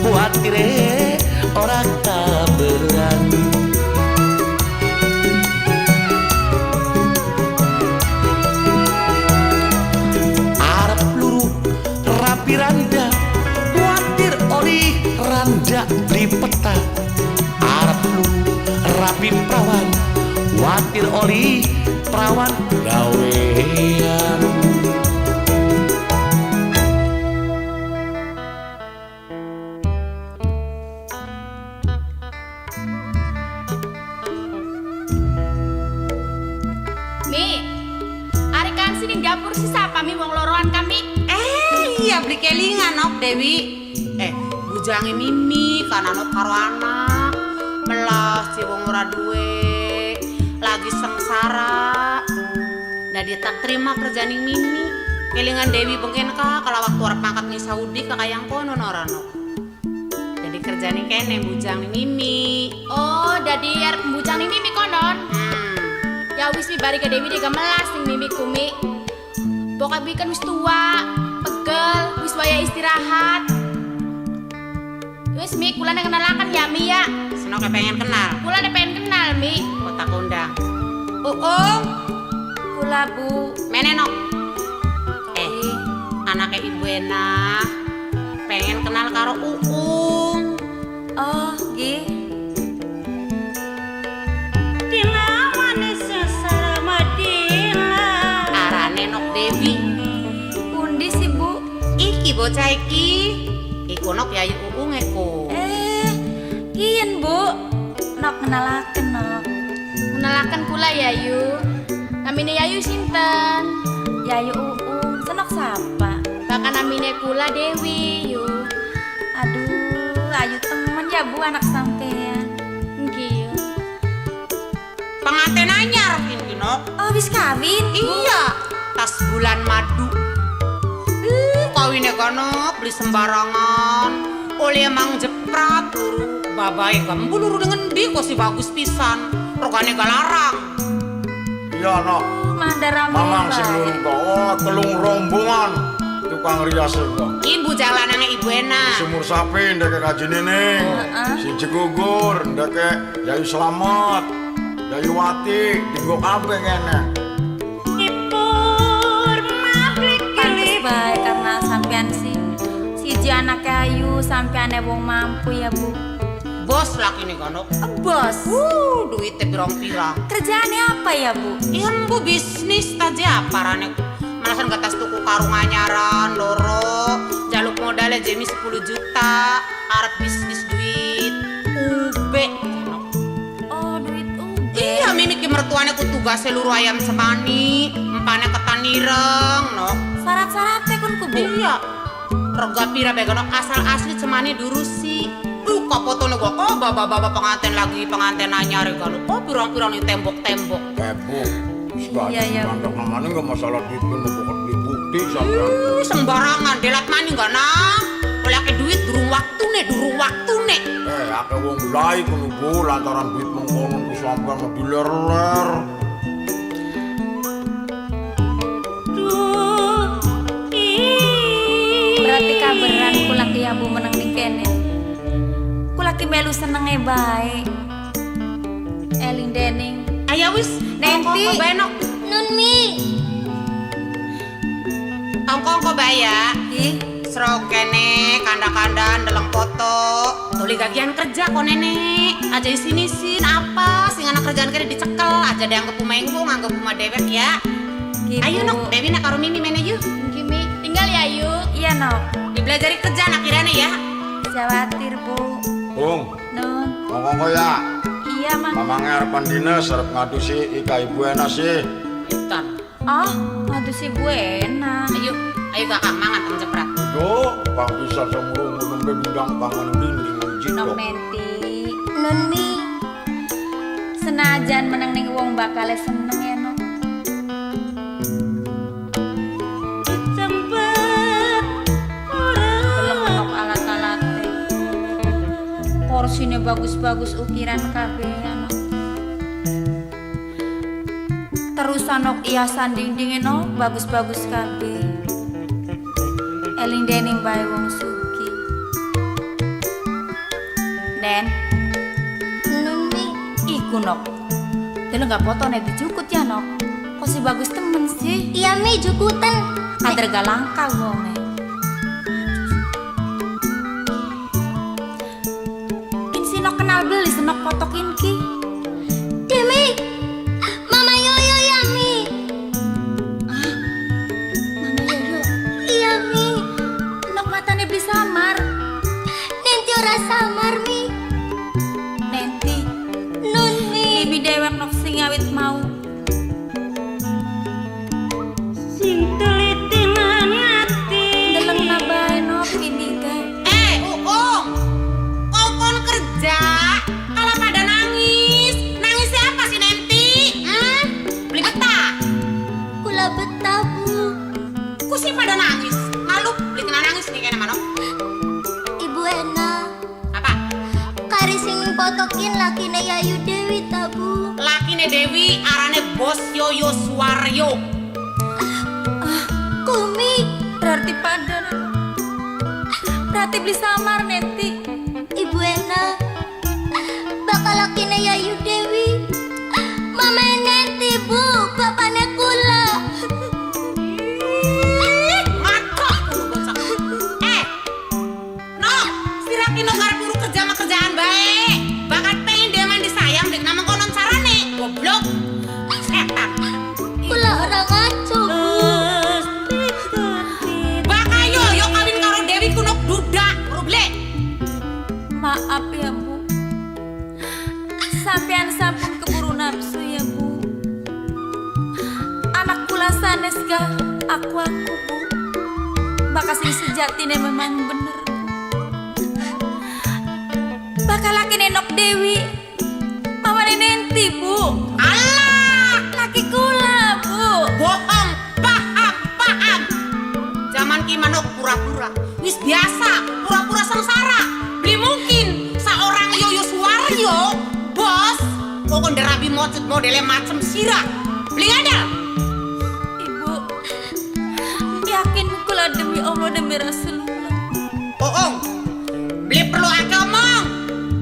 H: watire ora kaberan. Randa watir oli randa beli peta arep lu rapi prawan watir oli prawan gawean.
C: Mi, ari kan sini dapur si sapa mi wong loroan kami.
F: Iya beli kelingan nok Dewi. Bujange Mimi kan anut karo anak. Melas si wong ora duwe. Lagi sengsara. Nah dia tak terima kerjaan Mimi. Kelingan Dewi pengen ka kalau waktu arep mangkat ning Saudi ka kayang kono ora nok. Jadi kerjaan kene bujang Mimi.
C: Oh, dadi arep bujang ning Mimi konon. Ya wis mi bari ke Dewi dia melas ning Mimi kumi. Bokap kan wis tua. Pegel, wis waya istirahat. Wis Mi, kula kenalakan ya Mi ya.
F: Senoke pengen kenal.
C: Kula pengen kenal Mi.
F: Kota undang.
B: Kula Bu.
F: Menenok. Anaknya Ibu Enah pengen kenal karo Uung.
B: Oh, nggih.
J: Dilawan sesama dia
F: bocah iki iku nok yayu uung eko.
B: Kian Bu, nok kenalaken nok.
C: Kenalakan kula Yayu. Namine Yayu sinten?
B: Yayu Uung, senok sapa?
C: Bahkan namine kula Dewi yu.
B: Aduh, ayu temen ya Bu anak sampean.
C: Nggih.
F: Pengantin anyar iki nok.
B: Oh, habis kawin?
F: Iya, tas bulan madu. Kawinnya kono beli sembarangan. Oleh emang jeprat luru. Babai kamu luru dengan di kok si bagus pisan. Rokane gak larang.
I: Iya no
B: Mandara
I: mamang sebelum kau telung rombongan tukang rias itu
F: Ibu jalanannya Ibu Ena.
I: sumur sapi ndeke kaji nening si Cigugur ndeke Yayu Selamat Yayu Wati tinggo kabeh kene.
B: Pantes bae karena sampean siji anak ayu sampean wong mampu ya Bu.
F: Bos laki nih kono.
B: Bos,
F: Duitnya pirang-pirang.
B: kerjaannya apa ya Bu?
F: Ihan bu bisnis aja parane. Malasan ke tas tuku karung anyaran, loro, jaluk modalnya jemi 10 juta, arep bisnis duit, ube.
B: Oh, duit
F: Iya, mimik mertuanya ku tugasnya luru ayam semani, empane ketan ireng, no.
B: Syarat-syaratnya kan ku Bu.
F: Iya, rega pira begono asal asli semani durusi. Kok fotonya gua kok baba-baba pengantin anyar kan. Oh pirang-pirang nih tembok-tembok.
I: Bu
B: Iya, iya.
I: mantap namanya nggak masalah duit kan bukan beli bukti sampean.
F: Sembarangan delat mani enggak nang. Oleh ke duit durung waktu nih.
I: Ake wong mulai kuno Bu lantaran duit mengkonon ku sampean mau diler-ler.
B: Berarti kabaran ku laki ya Bu menang di kene. Ku laki melu senenge bae. Eling dening.
F: Ayo wis,
B: Nanti.
F: Ongko benok.
G: Nun Mi.
F: Ongko bae ya.
B: Ih,
F: Serok kene kanda-kandan dalam foto. Tuli gagian kerja kok nenek. Aja sini sin apa sing anak kerjaan kene dicekel aja ada yang kepumenggung anggap rumah dewek ya.
B: gitu.
F: Ayo nok, Dewi nak karo Mimi mene yuk.
C: Nggih Mi, tinggal Yayu.
B: Iya nok.
F: Dibelajari kerja anak kirane ya.
B: Jawatir Bu.
I: Bung,
B: Nun.
I: ngomong ya.
B: Iya Mang.
I: Mamangnya arepan dinas arep ngadusi Ika Ibu Ena sih.
F: Ikan.
B: Oh, ngadu si Bu enak.
F: Ayo kakak mangan tang jeprat.
I: Yo, Bang bisa semurung nembe bidang pangan dinding
B: Nok
I: jito.
B: Nenti.
G: Nun Mi.
B: Senajan menang ning wong bakale seneng ya nok. Belum nok alat-alate. Porsine bagus-bagus ukiran kabeh ya nok. Terus anok hiasan dindingnya nok bagus-bagus kabeh. Eling dening bae wong suki. Den,
G: Nun Mi.
B: iku nok. Dene gak fotone dijukut ya nok. Kok si bagus temen sih.
G: Iya Mi jukutan.
B: Kader gak langka wonge. In si nok kenal beli senok fotokin ki.
G: Demi. Mama Yoyo ya Mi.
B: Mana Yoyo?
G: Iya Mi.
B: Nok matane beli samar.
G: Nanti ora samar Mi.
B: Nenti,
G: Nun Mi.
B: bibi dewek nok sing awit mau. Deleng na bae nok bibi ge.
F: Uung, kau kon kerja, kalau pada nangis, nangis siapa sih Nenti? Beli betah,
G: Kula betah Bu.
F: ku sih pada nangis, malu beli kena nangis nih kayaknya manok.
G: Ibu Ena.
F: Apa?
G: Kari sing potokin lakine Yayu Dewi ta Bu.
F: Lakine Dewi, arane Bos Yoyo Suwaryo.
G: Kumi.
B: Berarti pada berarti beli samar Nenti.
G: Ibu Ena. Bakal lakine Yayu Dewi. Mama Nanti Bu. Bapaknya kula.
F: Ngakak kulo bocah. No, si Raki no karep buru kerja sama kerjaan baik. Bakat pengen dia mandi sayang dek nama konon sarane. Goblok. Setan.
G: Kula orang ngaco Bu.
F: Baka yo kawin karo
B: sanes ga aku Bu. Bakal sing sejatine memang bener. Bakal laki nenok Dewi. Mawari nenti Bu.
F: Allah,
B: Laki kula Bu.
F: bohong, paham. Zaman ki manuk pura-pura. Wis biasa, pura-pura sengsara. Beli mungkin seorang Yoyo Suwaryo, bos, pokok derabi mocet modelnya macem sirah. Beli ada.
B: Ibu, yakin kula demi Allah demi Rasulullah.
F: Bohong. Beli perlu ake omong,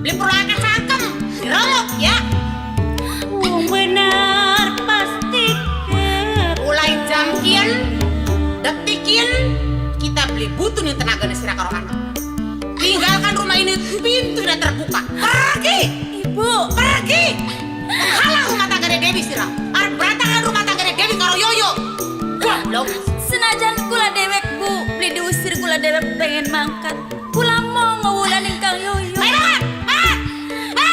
F: beli perlu ake cangkem. Direlok ya.
B: Benar pasti.
F: Mulai jam kian, detikin, kita beli butuh nih tenaga sirah karo anak. Tinggalkan rumah ini, pintu udah terbuka. Pergi,
B: Ibu,
F: pergi. Halang rumah tangga Dewi sirah. Berantakan rumah tangga Dewi karo Yoyo. Goblok.
B: senajan kula dewek Bu, beli diusir kula dewek pengen mangkat. Kula mau ngewulanin Kang Yoyo.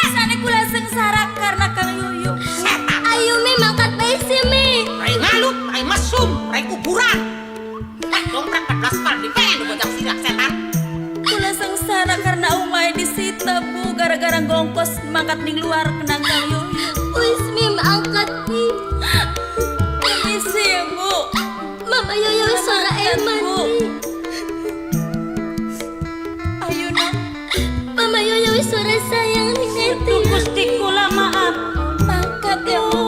B: Sane kula sengsara karena Kang Yoyo.
F: Setan.
G: Ayo Mi mangkat bae sih Mi.
F: Rai ngalup, rai mesum, rai kuburan. Dompet 14 kali dipengen bocah sirah setan.
B: Kula sengsara karena umai disita Bu, gara-gara gongkos mangkat ning luar kenang Kang Yoyo.
G: Wis Mi mangkat Mi.
B: Permisi ya Bu.
G: Mama Yoyo suara eman
B: Bu.
G: Mi.
B: Ayo nak.
G: Mama Yoyo suara sayang ning hati.
B: Gusti kula maaf. Mangkat ya Bu.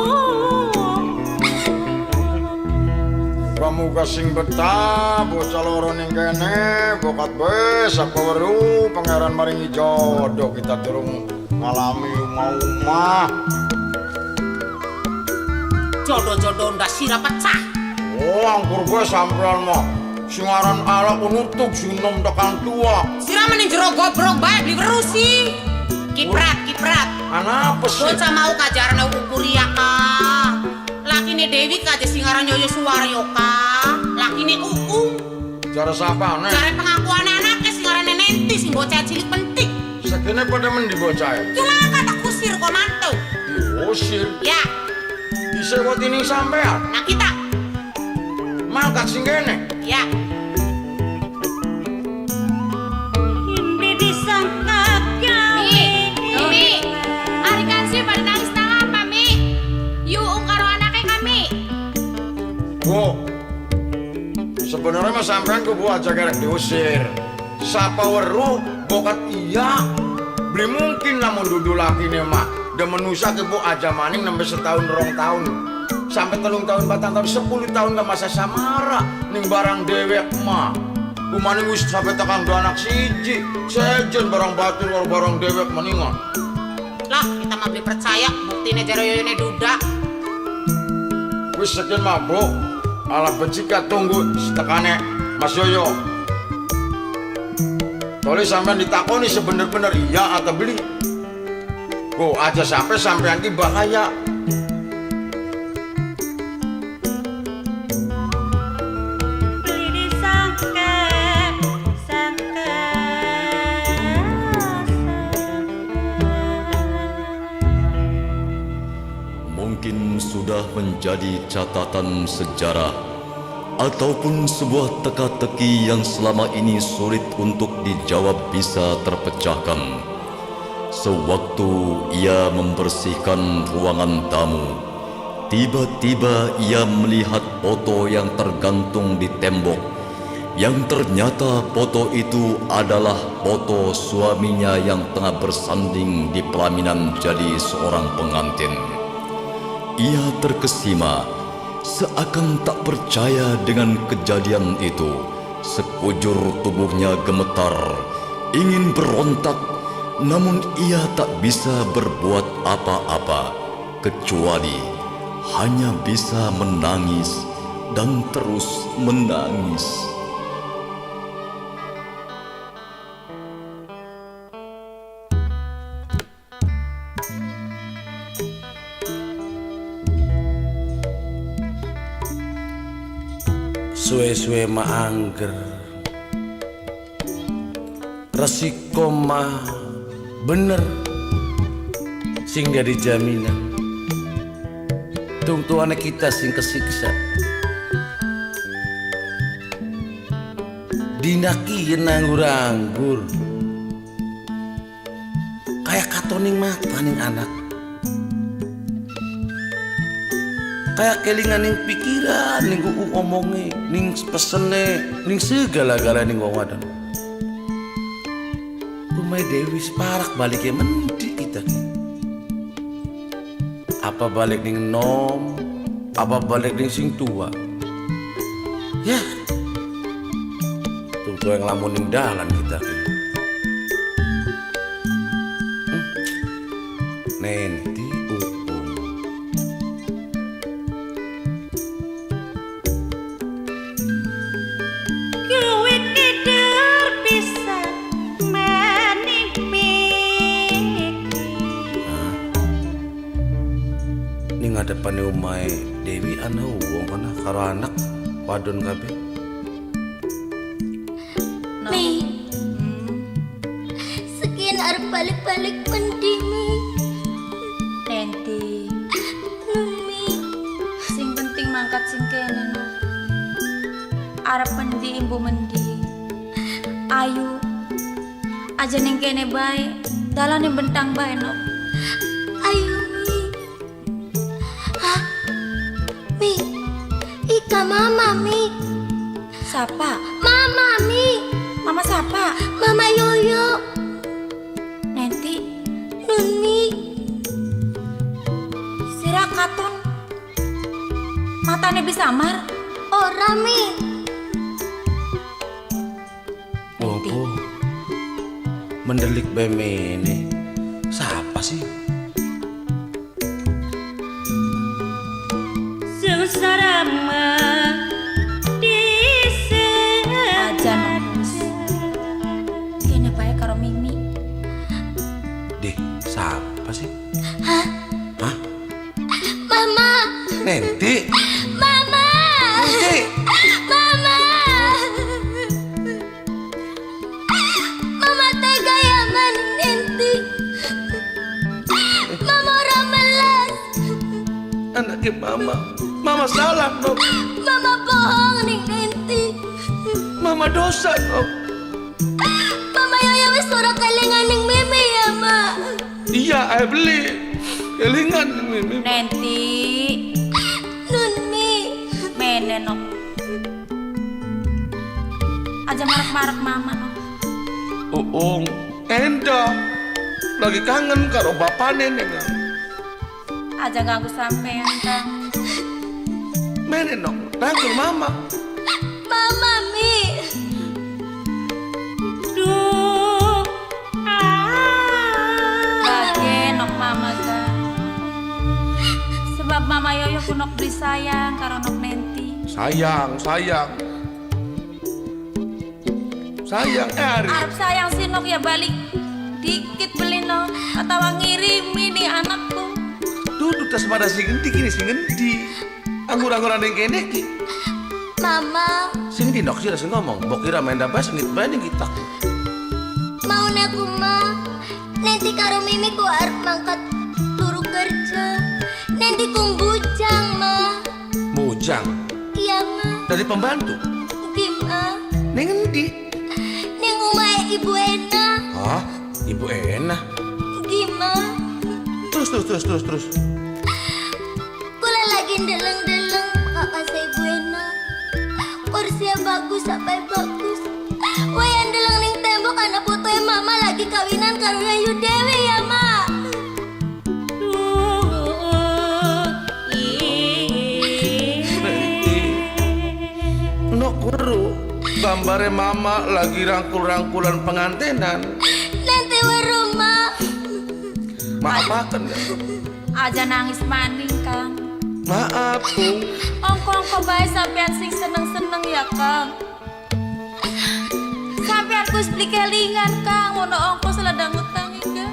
I: Kamu kasing betah, bocah loro ning kene, bokat bae sapa weru pangeran maringi jodoh kita durung ngalami umah-umah.
F: Jodoh-jodoh ndak sirah pecah.
I: Oh, angkur bae sampean mah. Sing aran ala kunutuk sing nom tekan tua.
F: Sirah mending jero gobrok bae beli berusi. Kiprat.
I: Ana apa sih?
F: Bocah mau kajaran aku kuliah ka. Lakine Dewi kaje sing aran Yoyo Suwaryo ka. Lakine Uung.
I: Cara sapa nek?
F: Jare pengakuan anaknya sing aran Nenti sing bocah cilik penting.
I: Sekene pada mendi bocah.
F: Cuma kata kusir kok mantu.
I: Diusir.
F: Ya,
I: Bisa buat ini sampean.
F: nah kita.
I: Mangkat sing kene.
F: Ya. Mi, hari kan sih pada nangis nang apa Mi? Uung karo anaknya kami.
I: Bu, sebenarnya mah sampean ku buat aja diusir. Sapa weru bokat iya. Beli mungkin lamun dudu lakine mah. Da menusa ke bu aja maning nembe setahun 2 tahun. Sampai 3 tahun 4 tahun 10 tahun gak masa samara ning barang dewek mah. Kumaning wis sampai tekan 2 anak siji. Sejen barang batur karo barang dewek meningan.
F: Lah, kita mah beli percaya buktine jaro yoyone duda.
I: Wis sekian mah bu. Alah becika tunggu setekane Mas Yoyo. Soalnya sampean ditakoni sebener-bener iya atau beli. Bu aja sampai nanti bahaya.
E: Mungkin sudah menjadi catatan sejarah ataupun sebuah teka-teki yang selama ini sulit untuk dijawab bisa terpecahkan. Sewaktu ia membersihkan ruangan tamu, tiba-tiba ia melihat foto yang tergantung di tembok, yang ternyata foto itu adalah foto suaminya yang tengah bersanding di pelaminan jadi seorang pengantin. Ia terkesima, seakan tak percaya dengan kejadian itu. Sekujur tubuhnya gemetar, ingin berontak, namun ia tak bisa berbuat apa-apa, kecuali hanya bisa menangis dan terus menangis.
A: Suwe-suwe mah angger, resiko mah bener sing jadi jaminan. Tungtuane kita sing kesiksa.
H: Tindak ieu nganggur-anggur. Kayak katoning mata ning anak. Kayak kelingan ning pikiran ning ku omonge, ning pesene, ning segala-gala ning wong wadon. Umay Dewi separak baliknya mendi kita. Apa balik ning nom, apa balik ning sing tua. Ya. Tuh yang lamun ning dalan kita. Nenti upung.
B: Kuwit kidul bisa menipik.
H: Ning ngadepane omahe Dewi ana wong ana karo anak wadon kabeh.
G: Mi, sekian arep balik-balik mendi Mi.
B: Nenti,
G: Mi,
B: sing penting mangkat sing kene no. Arep mendi imbu mendi. Ayu aja ning kene bae, dalane bentang bae no.
G: ayo Mi. Hah? Mi, Ika mama Mi.
B: Siapa?
G: Mama Mi.
B: Mama siapa?
G: Mama Yoyo.
B: Nenti,
G: Nun Mi.
B: sira katon. Matane bisa samar.
G: Ora Mi.
H: Opo? Mendelik bae mene. Siapa sih?
B: Susarama aja nangis. Kene bae karo Mimi.
H: Deh, siapa sih?
G: Hah?
H: Hah?
G: Mama.
H: Nenti?
G: Mama.
H: Nenti?
G: Mama. Mama tega ya man Nenti. Mama orang melas.
H: Anaknya mama. Mama salah, no.
G: Mama bohong nih Nenti.
H: Mama dosa, no.
G: Mama Yoyo wis ora kalingan ning Mimi ya, Ma.
H: Iya, ayo beli. Kelingan Mimi.
B: Nenti,
G: Nun Mi.
B: mene no. Aja marak-marak mama no.
H: Uung, Enda. Lagi kangen karo bapane ning.
B: Aja ganggu sampean Kang.
H: Mene no, rangkul mama.
G: Mama Mi.
B: Duh. Bage nok mama Kang. Sebab mama Yoyo kunok beli sayang karo nok Nenti.
H: Sayang. Sayang, Ari.
B: Arep sayang si nok ya balik dikit beli no atau ngirimi nih anakku.
H: Duduk tas pada sing endi kini sing endi. Anggur-angguran yang kene ki.
G: Mama,
H: Sing di nok sih langsung ngomong. Mbok kira main dabas ngit bae ning kita.
G: mau neku Ma. Nanti karo Mimi ku arep mangkat turu kerja. Nanti kung bujang Ma.
H: Mujang
G: Iya Ma.
H: dari pembantu.
G: Di Ma.
H: Ning endi?
G: Ning omahe Ibu Ena.
H: Hah? Ibu Ena.
G: Di Ma.
H: Terus.
G: Kula lagi ndeleng-ndeleng kakak saya Ibu Ena. Kursinya bagus sampai bagus. Wayan ndeleng ning tembok ana fotonya Mama lagi kawinan karo Ayu Dewi ya Ma.
H: Nok weru. Gambare mama lagi rangkul-rangkulan pengantenan.
G: Nanti weru Ma.
H: Maaf-maafkan ya.
B: Aja nangis maning Kang.
H: Maaf, Bung.
B: Ongko-ongko bae sampean sing seneng-seneng ya Kang. Sampean kus beli kelingan Kang, mono ongko seladang utang ya.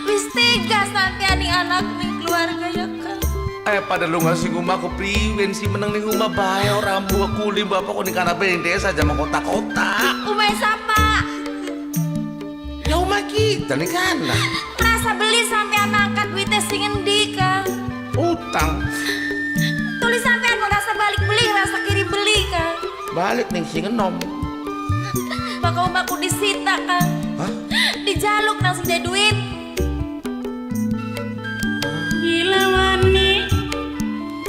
B: Wis tega sampean ning anak ning keluarga ya Kang.
H: Pada lu ngasih rumah aku priwen sih meneng ning rumah bae ora mbuh kuli bapak kok ning kana desa aja mau kota-kota.
B: Umay sapa?
H: Ya rumah kita nih kana.
B: Rasa beli sampean angkat wite sing endi Kang?
H: Utang.
B: Tulis sampean mau rasa balik beli, rasa kiri beli Kang.
H: Balik ning sing enom.
B: Maka umaku disita Kang.
H: Hah?
B: Dijaluk nang sing duit. Dilawani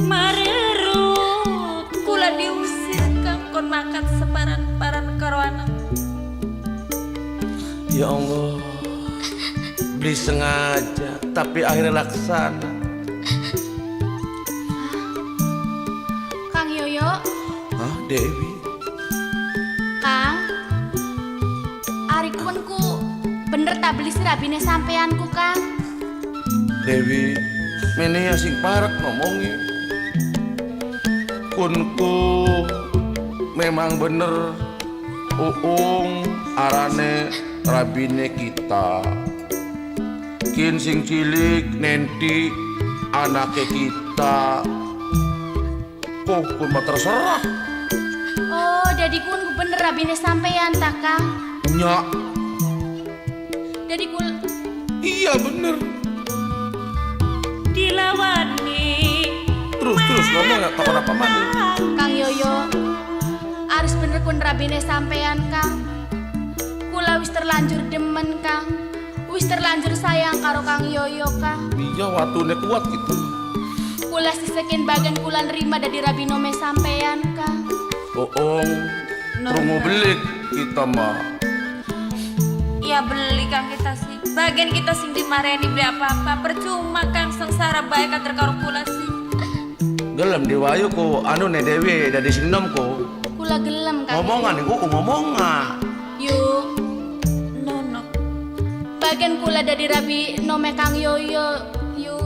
B: marerut. Kula diusir Kang kon makan separan-paran karo anak.
H: Ya Allah, beli sengaja tapi akhirnya laksana.
C: Kang Yoyo,
H: Hah, Dewi?
C: Kang, ari kunku bener tak beli serabine sampeanku Kang.
H: Dewi, mene ya sing parek ngomongi. Kunku memang bener uung arane rabine kita. Kin sing cilik nenti anake kita. Kok kun mah terserah.
C: Oh, jadi kunku bener rabine sampean tak Kang?
H: Nya,
C: Jadi kul
H: iya bener.
B: Dilawani
H: Terus ngomong gak tahu apa mana.
C: Kang Yoyo, aris bener kun rabine sampean Kang. Kula wis terlanjur demen Kang. Wis terlanjur sayang karo Kang Yoyo Kang.
H: Iya watune kuat gitu.
C: Kula sisekin bagian kula nerima dari rabinome sampean Kang.
H: Oong, rungu belik kita mah.
B: Iya beli Kang kita sih. Bagian kita sing dimareni beli apa-apa. Percuma Kang sengsara baik kan terkaro kula sih.
H: Gelem diwayu ku anu ne Dewi dari sinom ku.
C: Kula gelem Kang.
H: Ngomongan iku ngomongan.
C: Yuk,
B: Nono.
C: bagian kula dari rabi nome Kang Yoyo. Yuk.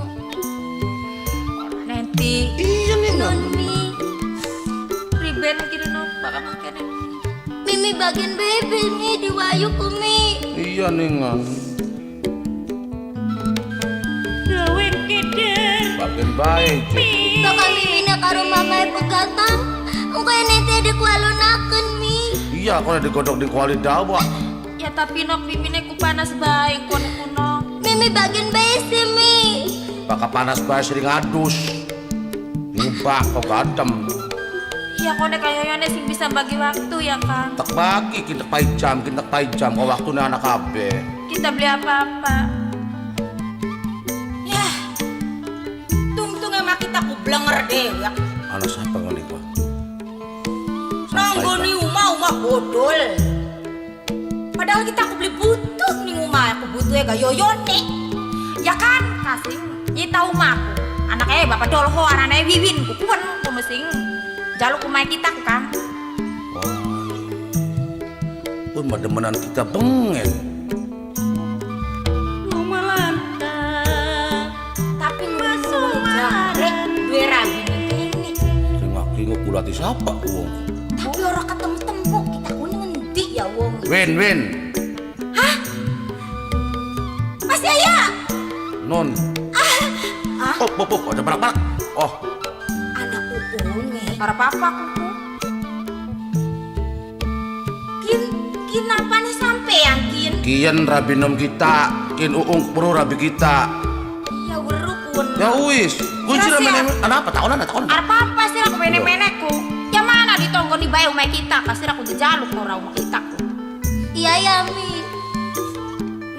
B: Nanti
H: Iya nih
G: Noni,
B: riben kiri no bakal mungkin.
G: Mimi bagian bebe nih di wayu kumi.
H: Iya nih ngan.
B: Gawe keder.
H: Bagian baik.
G: Bakal Mimina karo mama ibu gatang. Engkau nanti ada kualunakan mi.
H: Iya kalau digodok di kuali dawa.
B: Ya tapi nok mimine ku panas bae kono kuno.
G: Mimi bagian besi mi.
H: Baka panas bae sering adus. Nyubak kok gadem.
B: Ya kone kayaknya sing bisa bagi waktu ya Kang.
H: Tak bagi kita pai jam kok waktunya anak kabeh.
B: Kita beli apa-apa. Ya. Tungtung emang kita ku blenger deh ya.
H: Anak siapa kali gua?
B: Nanggo ni umah bodol. Padahal kita aku beli butuh nih umah, aku butuhnya gak yoyone. Ya kan, kasih nyita umahku. Anaknya bapak dolho, anaknya wiwin, kukuan, kuno sing jaluk umah kita kan.
H: Pun mademenan kita bengen.
B: Tapi ngomong jarek, dua rabi ini.
H: Sing kulati siapa uang?
B: Tapi orang ketemu-temu, kita kuning ngendi ya wong.
H: Win.
B: Hah? Masih ayah?
H: Non. Ada barak-barak. Oh,
B: Anak uunge. Para papa kuku. Kin apa nih sampean kin?
H: kian rabinom kita, kin uung pro rabi kita.
B: Ya werukun.
H: Ya wis, kunci
B: Kira siap.
H: ramen apa tahunan.
B: Apa apa sih aku menek-menekku? Ya mana ditonggo di bae umay kita, kasih aku dijaluk ora umay kita.
G: Iya ya mi.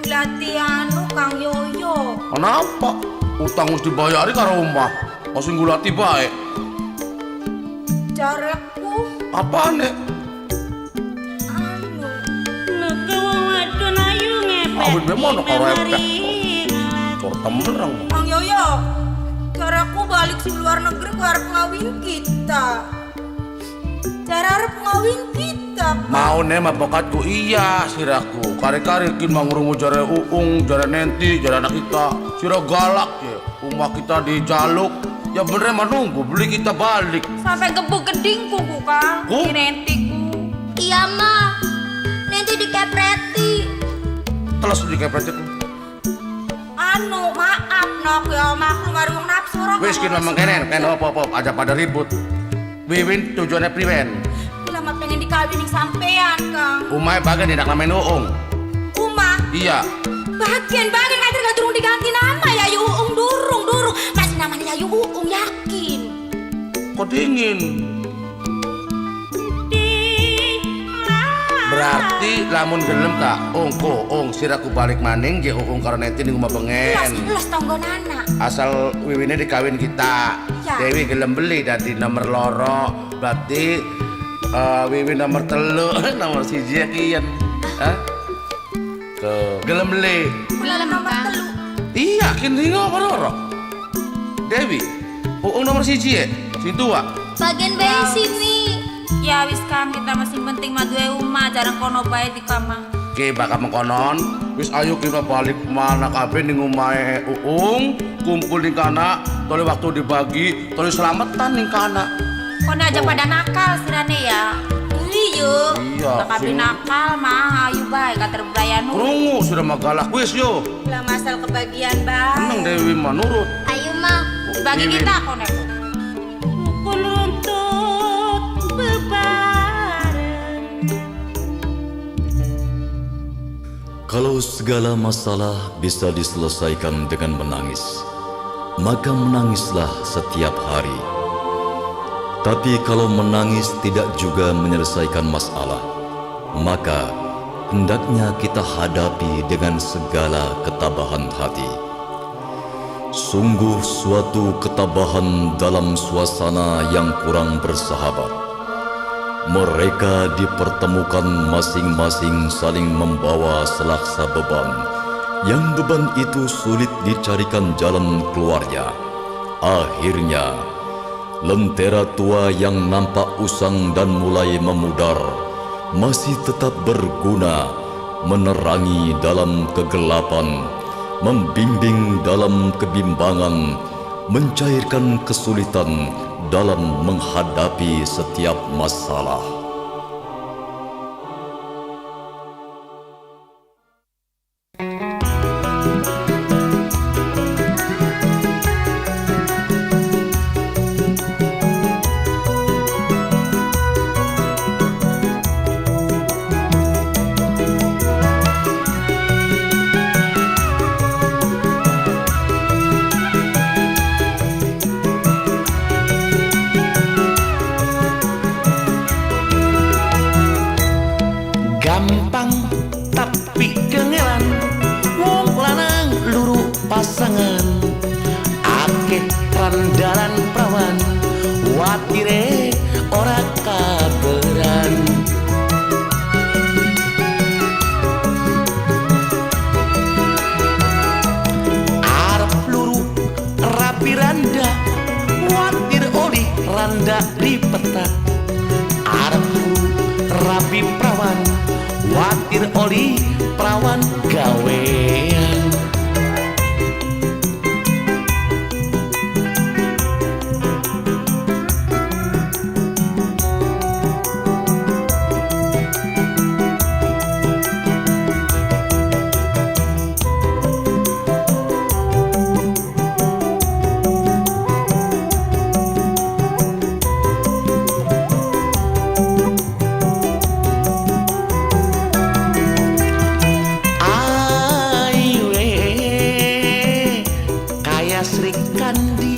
B: Latihan Kang Yoyo.
H: Kenapa? Utang mesti dibayari karo omah. Masih ngulati bae.
B: Jarekku
H: Apaan nek?
B: anu.
H: Awin memang karo efek. Cor temen rang.
B: Kang Yoyo. Jarekku balik sing luar negeri ku arep ngawin kita. Cara arep ngawin kita.
H: Mau nih mah bokatku iya siraku. Kari-kari kin mangrungu jare uung, jare nenti, jare anak kita. Sira galak ya. Umah kita dijaluk. Ya bener mah nunggu beli kita balik.
B: Sampai gebuk gedingku ku Kang.
H: Ku?
B: Kinentiku.
G: Iya ma. Nanti dikepreti.
H: Telas dikepretik.
B: Anu maaf nok ya maklum warung nafsu rok.
H: Wis kin memang kenen, ken op aja pada ribut. Wiwin tujuannya priwen.
B: Bila mah pengen dikawinin sampean Kang.
H: Umay bagian tidak namain uung.
B: Umah.
H: Iya.
B: Bagian ngajar gak durung diganti nama ya Yu Uung durung. Masih namanya Yayu Uung yakin.
H: Kok dingin? Berarti lamun gelem tak ong siraku balik maning je ong karo neti ning omah bengen.
B: Los tonggon anak.
H: Asal wiwine dikawin kita.
B: Ya.
H: Dewi gelem beli dadi nomor loro. Berarti wiwi nomor telu, nomor siji kian. Hah? Tuh, gelem beli.
B: Bulan nomor telu.
H: Iya, kini ngapa loro? Dewi, ong nomor siji ya? Si tua.
G: Bagian bayi sih Mi.
B: Ya wis Kang, kita masing penting madu umah, jarang kono bae di kamar.
H: Oke, bakal mengkonon. Wis ayo kita balik mana kabeh ning omahe Uung, kumpul ning kana, tole waktu dibagi, tole selamatan ning kana.
B: Kono aja pada nakal sirane ya. Iya.
H: Iya,
B: Lakapi
H: sing-
B: nakal mah ayo bae kater berayanu.
H: Krungu sudah magalak wis yo.
B: Lah masal kebagian bae.
H: Tenang Dewi manurut.
G: Ayo mah.
B: Dibagi
H: Wiwin.
B: kita kono. Pukul runtut bebareng.
E: Kalau segala masalah bisa diselesaikan dengan menangis, maka menangislah setiap hari. Tapi kalau menangis tidak juga menyelesaikan masalah, maka hendaknya kita hadapi dengan segala ketabahan hati. Sungguh suatu ketabahan dalam suasana yang kurang bersahabat. Mereka dipertemukan masing-masing saling membawa selaksa beban, yang beban itu sulit dicarikan jalan keluarnya. Akhirnya, lentera tua yang nampak usang dan mulai memudar masih tetap berguna menerangi dalam kegelapan, membimbing dalam kebimbangan, mencairkan kesulitan dalam menghadapi setiap masalah.
H: Gampang tapi kengelan, wong lanang luru pasangan, akeh randalan prawan, watire ora kaberan. Arep luru rapi randa, watir oli randa lipetan. Arep luru rapi prawan, watir oli prawan gawean. Sri Kandi